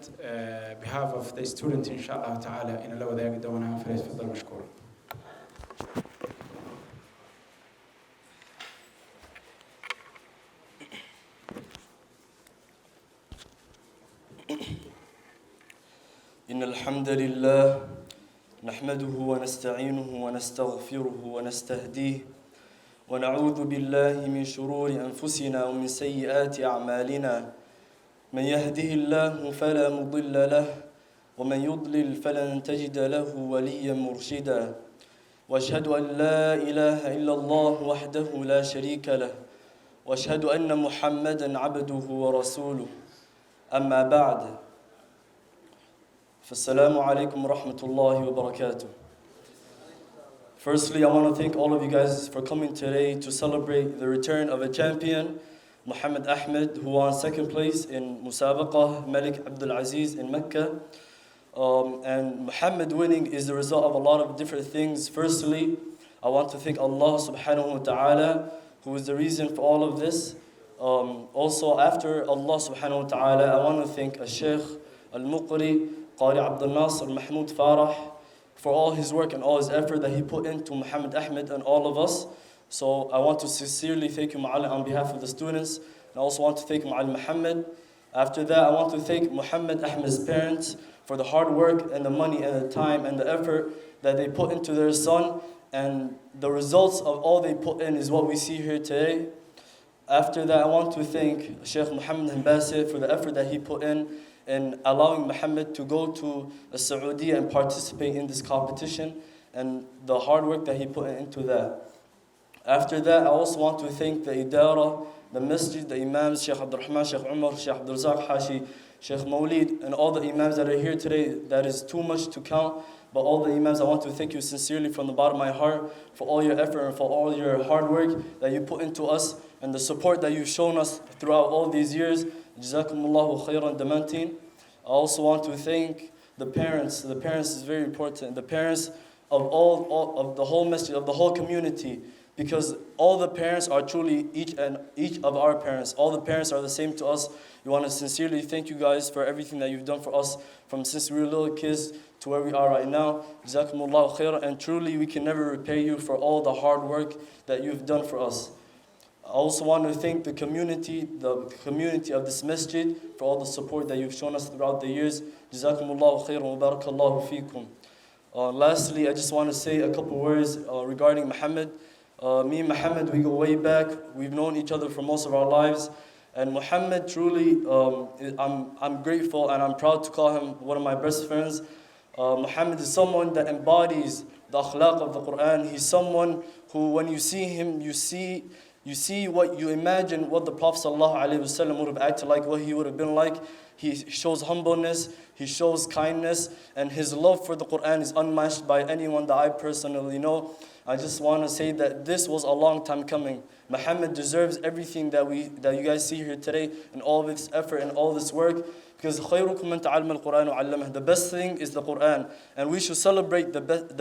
behalf of the student إن شاء الله تعالى إن الله ذا يقدمنا فليتفضل مشكور. إن الحمد لله نحمده ونستعينه ونستغفره ونستهديه ونعوذ بالله من شرور أنفسنا ومن سيئات أعمالنا من يهده الله فلا مضل له ومن يضلل فلن تجد له وليا مرشدا واشهد أن لا إله إلا الله وحده لا شريك له واشهد أن محمدا عبده ورسوله أما بعد فالسلام عليكم ورحمة الله وبركاته. Firstly, I want to thank all of you guys for coming today to celebrate the return of a champion, Muhammad Ahmed, who won second place in Musabaqah Malik Abdul Aziz in Mecca. And Muhammad winning is the result of a lot of different things. Firstly, I want to thank Allah subhanahu wa ta'ala, who is the reason for all of this. Also, after Allah subhanahu wa ta'ala, I want to thank Sheikh Al-Muqri, Qari Abdul Nasr Mahmoud Farah, for all his work and all his effort that he put into Muhammad Ahmed and all of us. So I want to sincerely thank you, Ma'ala, on behalf of the students. And I also want to thank Ma'al Muhammad. After that, I want to thank Muhammad Ahmed's parents for the hard work and the money and the time and the effort that they put into their son. And the results of all they put in is what we see here today. After that, I want to thank Sheikh Muhammad Hambasir for the effort that he put in allowing Muhammad to go to Saudi and participate in this competition and the hard work that he put into that. After that, I also want to thank the Idara, the Masjid, the Imams, Sheikh Abdul Rahman, Sheikh Umar, Sheikh Abdul Razak Hashi, Sheikh Mawlid, and all the Imams that are here today. That is too much to count. But all the Imams, I want to thank you sincerely from the bottom of my heart for all your effort and for all your hard work that you put into us and the support that you've shown us throughout all these years. Jazakumullahu khairan damantin. I also want to thank the parents. The parents is very important. The parents of all of the whole masjid, of the whole community. Because all the parents are truly each of our parents. All the parents are the same to us. We want to sincerely thank you guys for everything that you've done for us from since we were little kids to where we are right now. Jazakumullahu khairan. And truly we can never repay you for all the hard work that you've done for us. I also want to thank the community of this masjid for all the support that you've shown us throughout the years. Jazakumullahu khairan wa barakallahu feekum. Lastly, I just want to say a couple words regarding Muhammad. Me and Muhammad, we go way back. We've known each other for most of our lives. And Muhammad, truly, I'm grateful and I'm proud to call him one of my best friends. Muhammad is someone that embodies the akhlaq of the Quran. He's someone who, when you see him, you see what you imagine what the Prophet ﷺ would have acted like, what he would have been like. He shows humbleness, he shows kindness, and his love for the Quran is unmatched by anyone that I personally know. I just want to say that this was a long time coming. Muhammad deserves everything that you guys see here today, and all this effort and all this work. Because خيركم من تعلم القرآن وعلمه. The best thing is the Quran, and we should celebrate the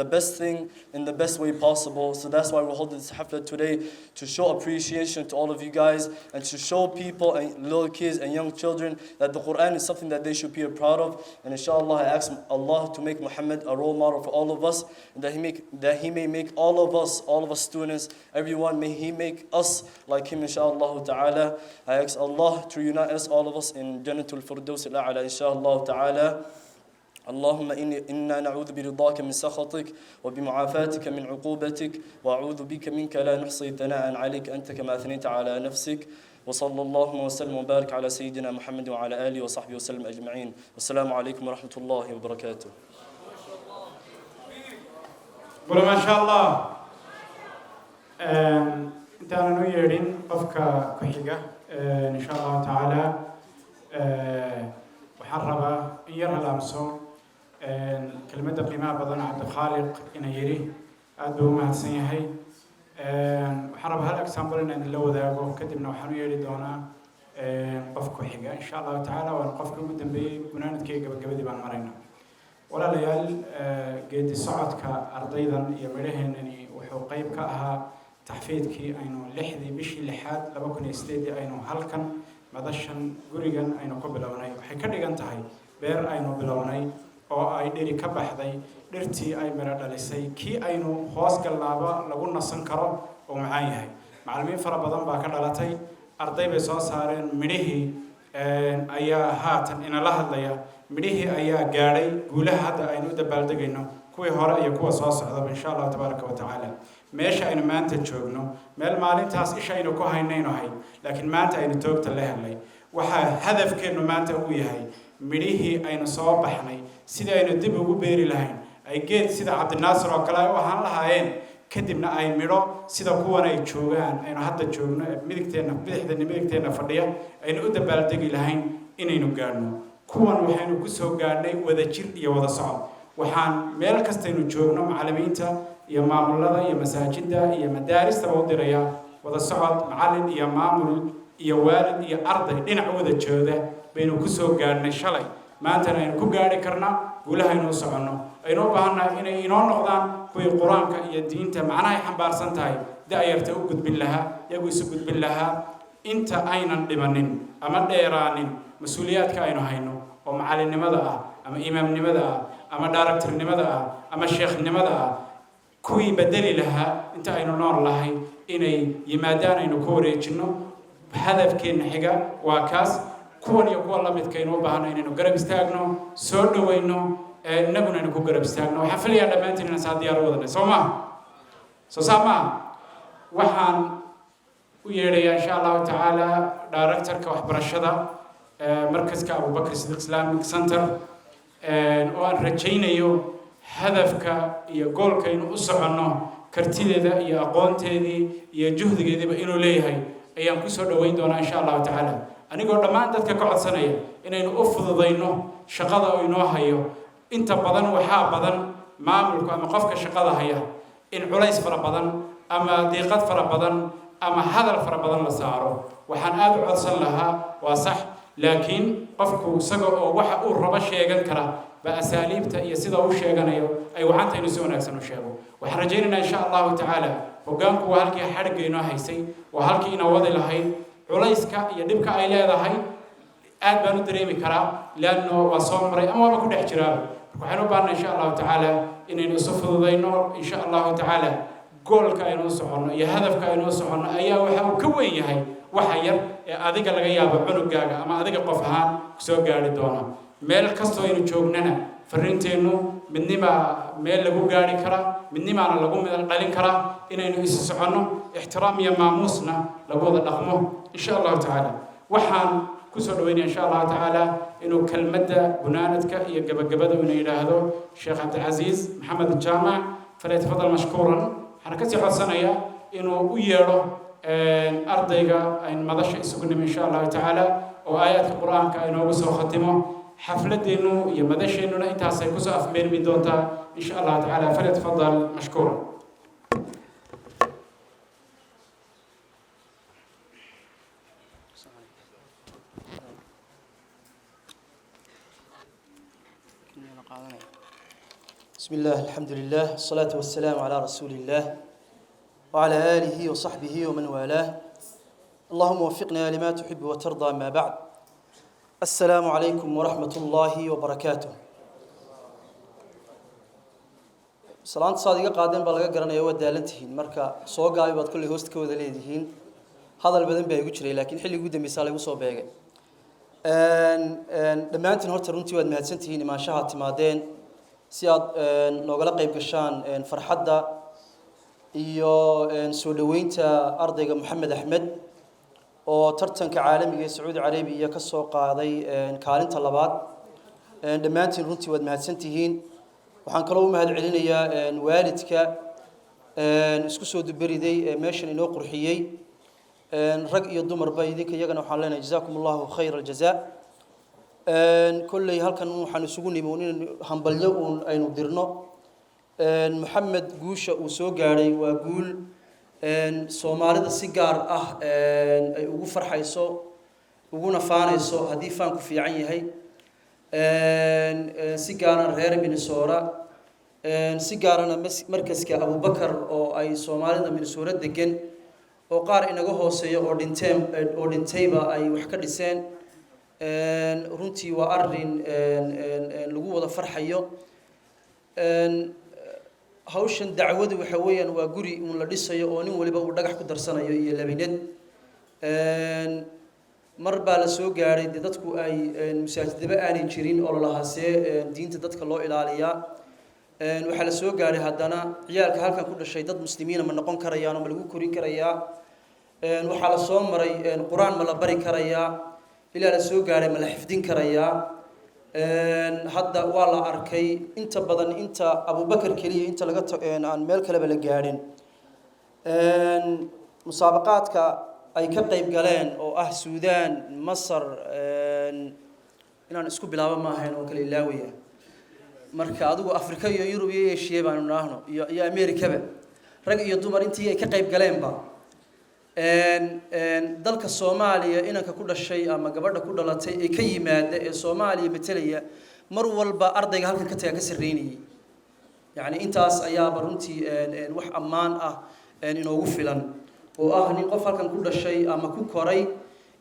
best thing in the best way possible. So that's why we're holding this hafla today, to show appreciation to all of you guys, and to show people and little kids and young children that the Quran is something that they should be proud of. And inshallah, I ask Allah to make Muhammad a role model for all of us, and that he may make all of us students, everyone, may he make us like him, inshallah ta'ala. I ask Allah to unite us, all of us, in Jannatul Firdaus الأعلى إن شاء الله تعالى. اللهم إنا نعوذ برضاك من سخطك وبمعافاتك من عقوبتك وأعوذ بك منك لا نحصي ثناء عليك أنت كما أثنيت على نفسك. وصلى الله وسلم وبارك على سيدنا محمد وعلى آله وصحبه وسلم أجمعين. والسلام عليكم ورحمة الله وبركاته. ما شاء الله. أنت أنا نويرين قفك كحجة إن شاء الله تعالى. waxaan rabaa in yar halaamso kelmadda qiimaha badan cabdikhaliq ina yidhi aad buu u mahadsan yahay. waxaan rabaa hal example inaan la wadaago, kadibna waxaan u yeedhi doonaa qof ku xiga insha allahu tacaala. waana qofkii ugu dambeeyey gunaanadkii gabagabadii baan marayna. walaalayaal, geedi socodka ardaydan iyo midhaheenani wuxuu qayb ka ahaa taxfiidkii aynu 6dii bishii 6aad 2008 aynu halkan madashan gurigan aynu ku bilownay. waxay ka dhigan tahay beer aynu bilownay oo ay dhiri ka baxday, dhirtii ay miro dhalisay, kii aynu hoos gallaaba lagu nasan karo oo macaan yahay. macallimiin fara badan baa ka dhalatay, arday bay soo saareen, midhihii ayaa haatan inala hadlaya, midhihii ayaa gaadhay guulaha hadda aynu u dabaaldegayno, kuwii hore iyo kuwa soo socdaba insha allahu tabaaraka wa tacaala. meesha aynu maanta joogno, meel maalintaas isha aynu ku haynayno ahayd, laakiin maanta aynu toogta la helnay. waxaa hadafkeennu maanta uu yahay midhihii aynu soo baxnay, sidii aynu dib ugu beeri lahayn, ay geed sida cabdinaasir oo kale ay u ahaan lahaayeen, kadibna ay midho sida kuwan ay joogaan aynu hadda joogno bidixdeenna fadhiya aynu u dabaaldegi lahayn inaynu gaadhno. kuwan waxaynu ku soo gaadhnay wada jir iyo wada socod. waxaan meel kastaynu joogno macallimiinta iyo maamulada iyo masaajidda iyo madaarista u diraya wada socod, macallin iyo maamul iyo waalid iyo arday dhinac wada jooda baynu ku soo gaadhnay shalay. maantana aynu ku gaadhi karnaa guulaha aynu u soconno. aynu u baahannahay inay inoo noqdaan kuwii qur-aanka iyo diinta macnahay xambaarsan tahay da'yarta u gudbin lahaa, iyagu isu gudbin lahaa, inta aynan dhimanin ama dheeraanin mas-uuliyaadka aynu hayno oo macallinnimada ah ama imaamnimada ah ama daaragtirnimada ah ama sheekhnimada ah. kuwii bedeli lahaa inta aynu nool lahay inay yimaadaan aynu ku wareejinno. hadafkeenna xiga waa kaas. kuwan iyo kuwa la midkaynu u baahanno inaynu garab istaagno, soo dhawayno, innaguna aynu ku garab istaagno. waxaan filayaa dhammaantiin inaan saa diyaar u wadanay, soo maaha? soo saa maaha? waxaan u yeedhayaa insha allahu tacaala directorka waxbarashada markaska abubakr sidiq islamic center, oo aan rajaynayo hadafka iyo goolkaynu u soconno kartideeda iyo aqoonteedii iyo juhdigeediiba inuu leeyahay ayaan ku soo dhawayn doonaa insha allahu tacaala. anigoo dhammaan dadka ka codsanaya inaynu u fududayno shaqada oo inoo hayo. inta badan waxaa badan maamulku ama qofka shaqada haya in culays fara badan ama diiqad fara badan ama hadal fara badan la saaro. waxaan aad u codsan lahaa, waa sax, laakiin qofku isaga oo waxa uu rabo sheegan kara ba asaaliibta iyo sida uu sheeganayo ay wacanta inuu si wanaagsan u sheego. waxaan rajaynaynaa insha allahu tacaala hoggaanku waa halkii xadhigga inoo haysay, waa halkii inoo wadi lahayd. culayska iyo dhibka ay leedahay aad baan u dareemi karaa, laanno waa soo maray ama waaba ku dhex jiraaba. marka waxaan u baahnaa insha allahu tacaala inaynu isu fududayno insha allahu tacaala. goolka aynu u soconno iyo hadafka aynu u soconno ayaa waxa uu ka weyn yahay waxa yar ee adiga laga yaabo cunugaaga ama adiga qof ahaan kusoo gaari doona. meel kastoo aynu joognana farriinteennu midnimaa meel lagu gaari karaa, midnimaana lagu dhalin karaa. inaynu isu soconno, ixtiraam iyo maamuusna lagu wada dhaqmo insha allahu tacaala. waxaan kusoo dhaweynaya insha allahu tacaala inuu kelmadda gunaanadka iyo gabagabada ina yidhaahdo sheekh cabdilcasiis maxamed jaamac falyatafadal mashkuuran waxaana kasii codsanayaa inuu u yeedho ardayga ayn madasha isugu nimi insha allahu tacaala oo aayaadka qur-aanka inoogu soo khatimo xafladeennu iyo madasheennuna intaasay kusoo afmeermi doontaa insha allahu tacaala falyatafadal mashkuuran بسم الله الحمد لله والصلاة والسلام على رسول الله وعلى آله وصحبه ومن والاه اللهم وفقنا لما تحب وترضى ما بعد السلام عليكم ورحمة الله وبركاته سلام صادقة قادم بلغة قرنا يود دالنتهين مركا صوغا يباد كل هوست كود ليدهين هذا البدن بيجو جري لكن حلي جوده مثال يوصل بيجي لما أنت نهار ترونتي ود مهتسنتهين ما شاهدت مادين si aad noogala qayb gashaan farxadda iyo soo dhaweynta ardayga Maxamed Axmed oo tartanka caalamiga ee Sacuudi Carabiya ka soo qaaday kaalinta labaad dhammaantiin runtii waad mahadsantihiin waxaan kaloo u mahad celinayaa waalidka isku soo dubariday meeshan inoo qurxiyay rag iyo dumarba idinka iyagana waxaan leenahay jazaakumullahu khayral jazaa كل هالكن حنسوقني بونين همبليو أينو درنا محمد جوشة وسوق علي وأقول سومالي السيجار وفر حيسو وقونا فانيسو هدي فان كفي عيني هاي سيجارنا غير من الصورة سيجارنا مركز كأبو بكر أو أي سومالي من الصورة دقن وقار إنه هو سيء أوردنتيبا أي وحكر لسان runtii waa arin lagu wada farxayo hawshan dacwadu waxa weeyaan waa guri uu la dhisayo oo nin waliba uu dhagax ku darsanayo iyo labineed mar baa la soo gaaray dadku ay masaajidaba aanay jirin oo la haasee diinta dadka loo ilaaliyaa waxa la soo gaaray haddana ciyaalka halkan ku dhashay dad muslimiina ma noqon karayaan oo ma lagu korin karayaa waxa la soo maray quraan ma la bari karayaa إلى السوق على ملحف دين كريا هذا والله أركي أنت بدن أنت أبو بكر كلي أنت لقيت عن ملك لبل الجارين مسابقات أي كقيب قلين أو السودان مصر إن نسكب بلعبة ما هنا وكل اللاوية مركز أفريقيا يوروبية شيء بانو نحن يا أمريكا رجع يدومر أنت كقيب قلين با dalka Soomaaliya inanka ku dhashay ama gabadha ku dhalatay ee ka yimaada ee Soomaaliya metelaya mar walba ardayga halka ka taga ka sareynayay yaani intaas ayaa runtii wax ammaan ah inoogu filan oo ah nin qof halkan ku dhashay ama ku koray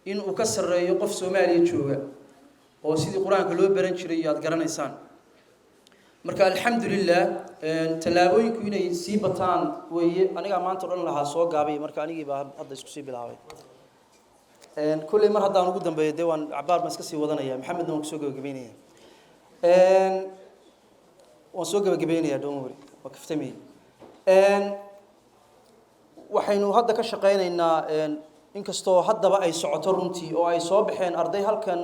in uu ka sareeyo qof Soomaaliya jooga oo sidii quraanka loo baran jiray aad garanaysaan marka alxamdulillah talaabooyinku inay sii bataan weeye aniga maanta dhan lahaa soo gaabay marka anigii baa hadda isku sii bilaabay kulli mar haddaan ugu dambeeyay deewaan cabaar ma iska sii wadanaya maxamed waan soo gabagabeynaya waan soo gabagabeynaya don't worry waa kaftami waxaynu hadda ka shaqeynaynaa inkastoo haddaba ay socoto runtii oo ay soo baxeen arday halkan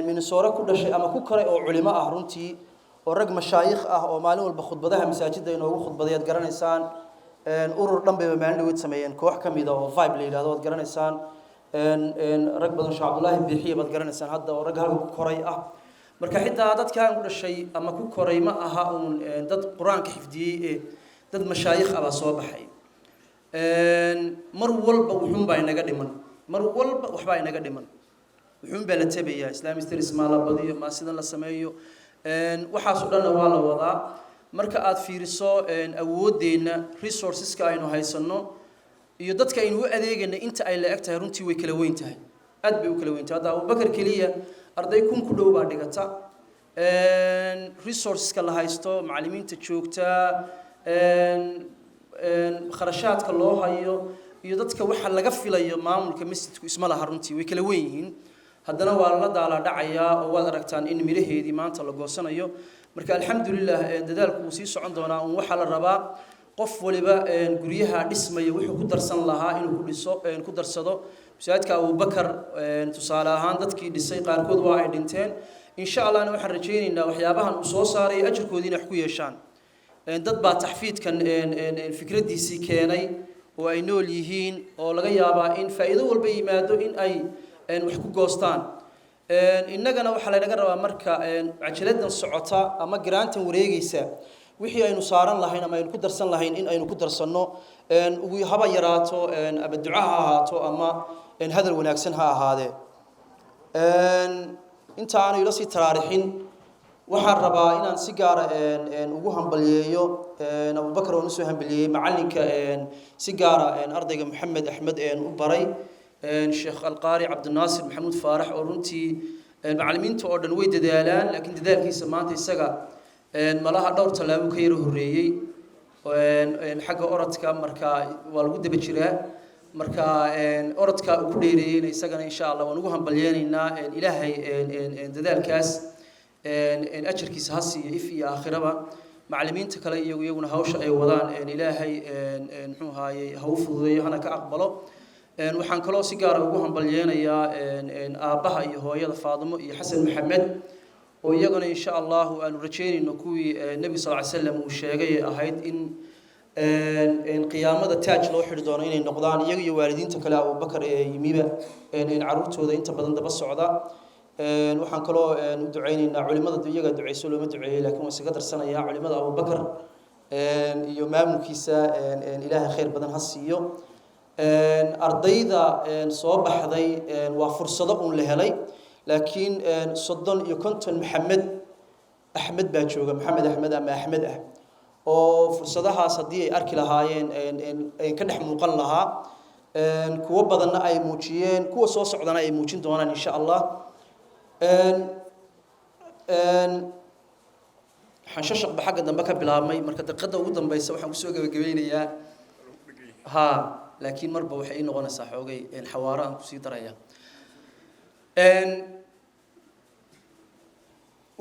Minnesota ku dhashay ama ku koray oo culimo ah runtii ورق مشايخ ومالين والبخطبة مساجد إنه خطبة جرانيسان urur dhan bay maandhaweed sameeyeen koox kamid ah oo vibe la yiraahdo wad garanaysaan rag badan Sheekh Abdullaahi Bixiye bad garanaysaan hadda oo rag halka ku koray ah marka xitaa dadkaan ku dhashay ama ku koray ma aha uun dad quraanka xifdiyay dad mashaayikh ah soo baxay mar walba wuxuun baa inaga dhiman mar walba waxba inaga dhiman wuxuun baa la tabayaa islaam istismaala badiyo ma sidan la sameeyo waxaas oo dhan waa la wadaa marka aad fiiriso awoodeena resourceska aynu haysano iyo dadka aynu u adeegayna inta ay la egtahay runtii way kala weyn tahay aad bay u kala weyn tahay hada Abu Bakar kaliya arday kun ku dhow baa dhigata resourceska la haysto macallimiinta joogta kharashaadka loo hayo iyo dadka waxa laga filayo maamulka masjidku isma laha runtii way kala weyn yihiin haddana waa la daala dhacaya oo waad aragtaan in miraheedii maanta la goosanayo marka alxamdulillah dadaalku uu sii socon doonaa oo waxa la rabaa qof waliba guriyaha dhismaya wuxuu ku darsan lahaa inuu ku dhiso ku darsado masaajidka abubakar tusaale ahaan dadkii dhisay qaarkood waa ay dhinteen insha allahna waxaan rajaynaynaa waxyaabahan uu soo saaray ajarkoodiina wax ku yeeshaan dad baa taxfiidkan fikradiisii keenay oo ay nool yihiin oo laga yaabaa in faa'iido walba yimaado in ay wax ku goostaan innagana waxaa laynaga rabaa marka cajiladan socota ama garaantan wareegaysa wixii aynu saaran lahayn ama aynu ku darsan lahayn in aynu ku darsanno ugu haba yaraato ama duca ha ahaato ama hadal wanaagsan ha ahaadee inta aanu ila sii taraarixin waxaan rabaa inaan si gaara ugu hambalyeeyo abubakar oon usoo hambalyeeyey macalinka si gaara ardayga maxamed axmed u baray sheekh alqaari cabdinaasir maxamuud faarax oo runtii macallimiinta oo dhan way dadaalaan laakiin dadaalkiisa maanta isaga malaha dhowr tallaabo ka yara horreeyey xagga orodka marka waa lagu daba jiraa marka orodka uu ku dheereeyeyna isagana insha allah waan ugu hambalyeenaynaa ilaahay dadaalkaas ajarkiisa ha siiyo if iyo aakhiraba macallimiinta kale iyaguna hawsha ay wadaan ilaahay muxuu ahaayey ha u fududeeyo hana ka aqbalo waxaan kaloo si gaara ugu hambalyeenayaa aabbaha iyo hooyada faadimo iyo xasan maxamed oo iyaguna insha allahu aanu rajeynayno kuwii nebiga sal ly slam uu sheegay ahayd in qiyaamada taaj loo xidhi doono inay noqdaan iyaga iyo waalidiinta kale abubakar ee yimiba caruurtooda inta badan daba socda waxaan kaloo u ducaynaynaa culimada iyaga duceyso looma duceeyey laakiin waan isaga darsanayaa culimada abubakar iyo maamulkiisa ilaahay khayr badan ha siiyo ardayda soo baxday waa fursado uun la helay laakiin 30 iyo 50 maxamed axmed baa jooga maxamed axmed ama axmed ah oo fursadahaas haddii ay arki lahaayeen ka dhex muuqan lahaa kuwo badanna ay muujiyeen kuwa soo socdana ay muujin doonaan insha allah xanshashaq ba xagga dambe ka bilaabmay marka daqiiqada ugu dambaysa waxaan kusoo gabagabeynayaa ha laakiin marba waxay ii noqonaysaa xoogay xawaaro aan kusii daraya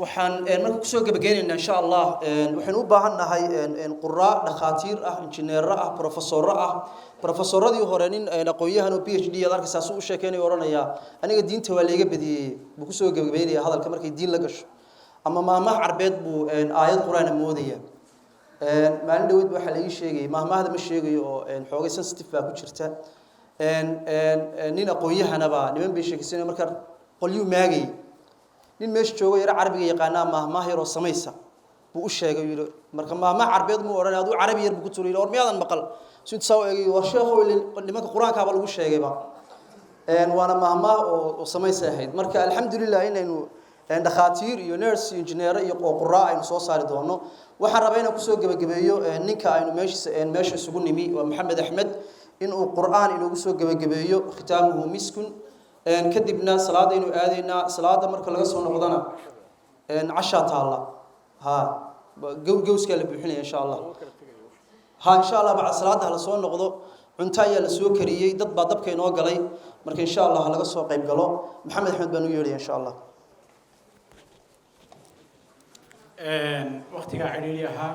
waxaan marka kusoo gabageynaynaa insha allah waxaynu u baahan nahay quraa dhakhaatiir ah injineero ah professoradii hore nin aqoonyahan oo PhD aad arkaysaa suu u sheekeynayo oranaya aniga diinta waa leega badiyay buu kusoo gabagabeynaya hadalka markay diin la gasho ama maamaha carbeed buu aayad quraan moodaya maalin dhaweyd waxa la ii sheegay maamahada ma sheegayo oo xoogay sensitive baa ku jirta nin aqoonyahanaba niman bay sheekaysanayaan marka qolyu maagay nin meesha joogo yara carabiga yaqaana maahmaah yar oo samaysa buu u sheegay yiri marka maahmaah carbeed mu oran aad u carabi yar buu ku tuuray or miyaadan maqal soo soo eegay war sheekho nimanka quraanka ba lagu sheegayba waana maahmaah oo samaysa ahayd marka alxamdulillah inaynu dhakhaatiir iyo nurse iyo engineer iyo quraa aynu soo saari doono waxaan rabaa inaan kusoo gabagabeeyo ninka aynu meesha isugu nimi waa maxamed axmed inuu qur'aan inoogu soo gabagabeeyo khitaamuhu miskun kadibna salaada inuu aadayna salaada marka laga soo noqdana casha taala ha gowska la buuxinaya insha Allah ha insha Allah bacda salaada la soo noqdo cunto ayaa la soo kariyay dad baa dabka inoo galay marka insha Allah laga soo qayb galo maxamed axmed baan u yeeray insha Allah waqtiga ciriiri ahaa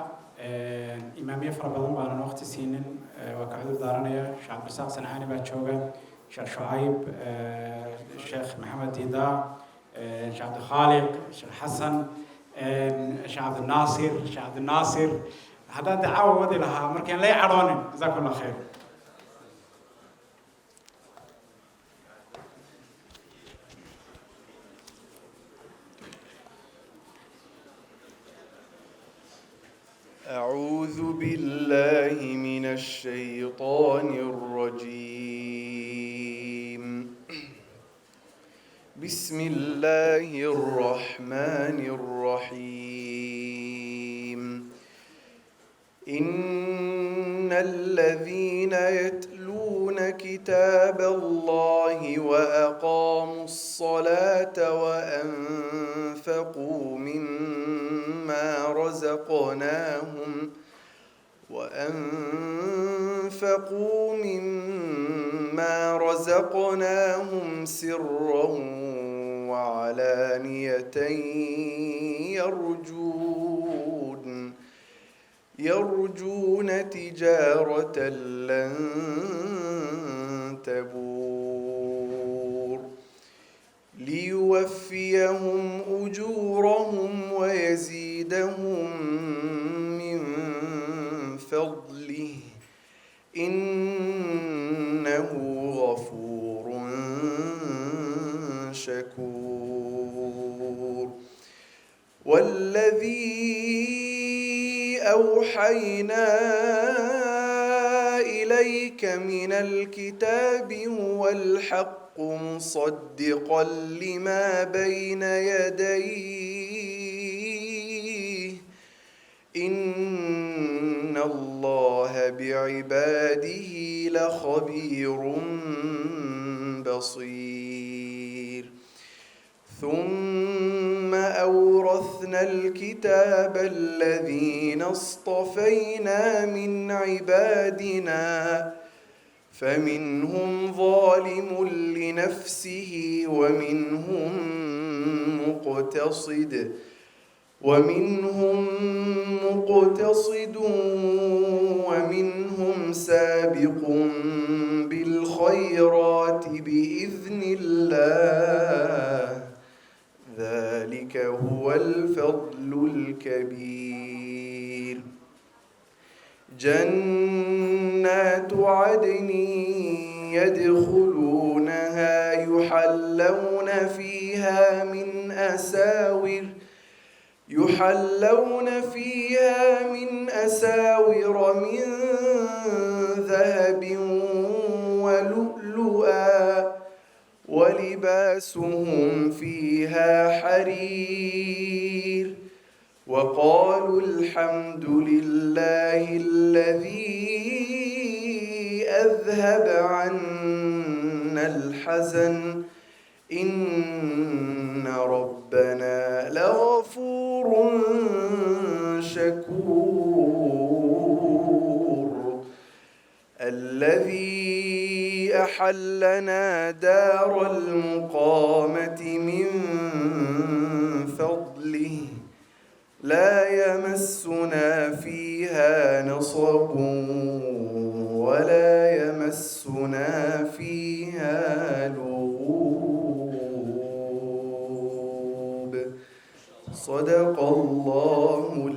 imaamiye fara badan baanan waqti siinin waa ka cudur daaranaya sheekh cabdirasaaq sancaani baa jooga sheekh shucayb sheekh maxamed diidaa sheekh cabdikhaaliq sheekh xasan sheekh cabdinaasir haddaan dacaawa wadi lahaa markaan lay cadhoonin jazaakum allah khayr أعوذ بالله من الشيطان الرجيم بسم الله الرحمن الرحيم إن الذين يتلون كتاب الله وأقاموا الصلاة وأنفقوا مما رزقناهم سرا وعلانية يرجون تجارة لن تبور ليوفيهم أجورهم ويزيدهم من فضله إنه غفور شكور. والذي أوحينا إليك من الكتاب هو الحق مصدقا لما بين يديه إن الله بعباده لخبير بصير. ثم أورثنا الكتاب الذين اصطفينا من عبادنا فمنهم ظالم لنفسه ومنهم مقتصد ومنهم سابق بالخيرات بإذن الله ذلك هو الفضل الكبير. جنات عدن يدخلونها يحلون فيها من أساور من ذهب ولؤلؤا ولباسهم فيها حرير. وقالوا الحمد لله الذي أذهب عنا الحزن إن ربنا لغفور شكور. الذي أحلنا دار المقامة من فضله لا يمسنا فيها نصب ولا يمسنا فيها لغوب. صدق الله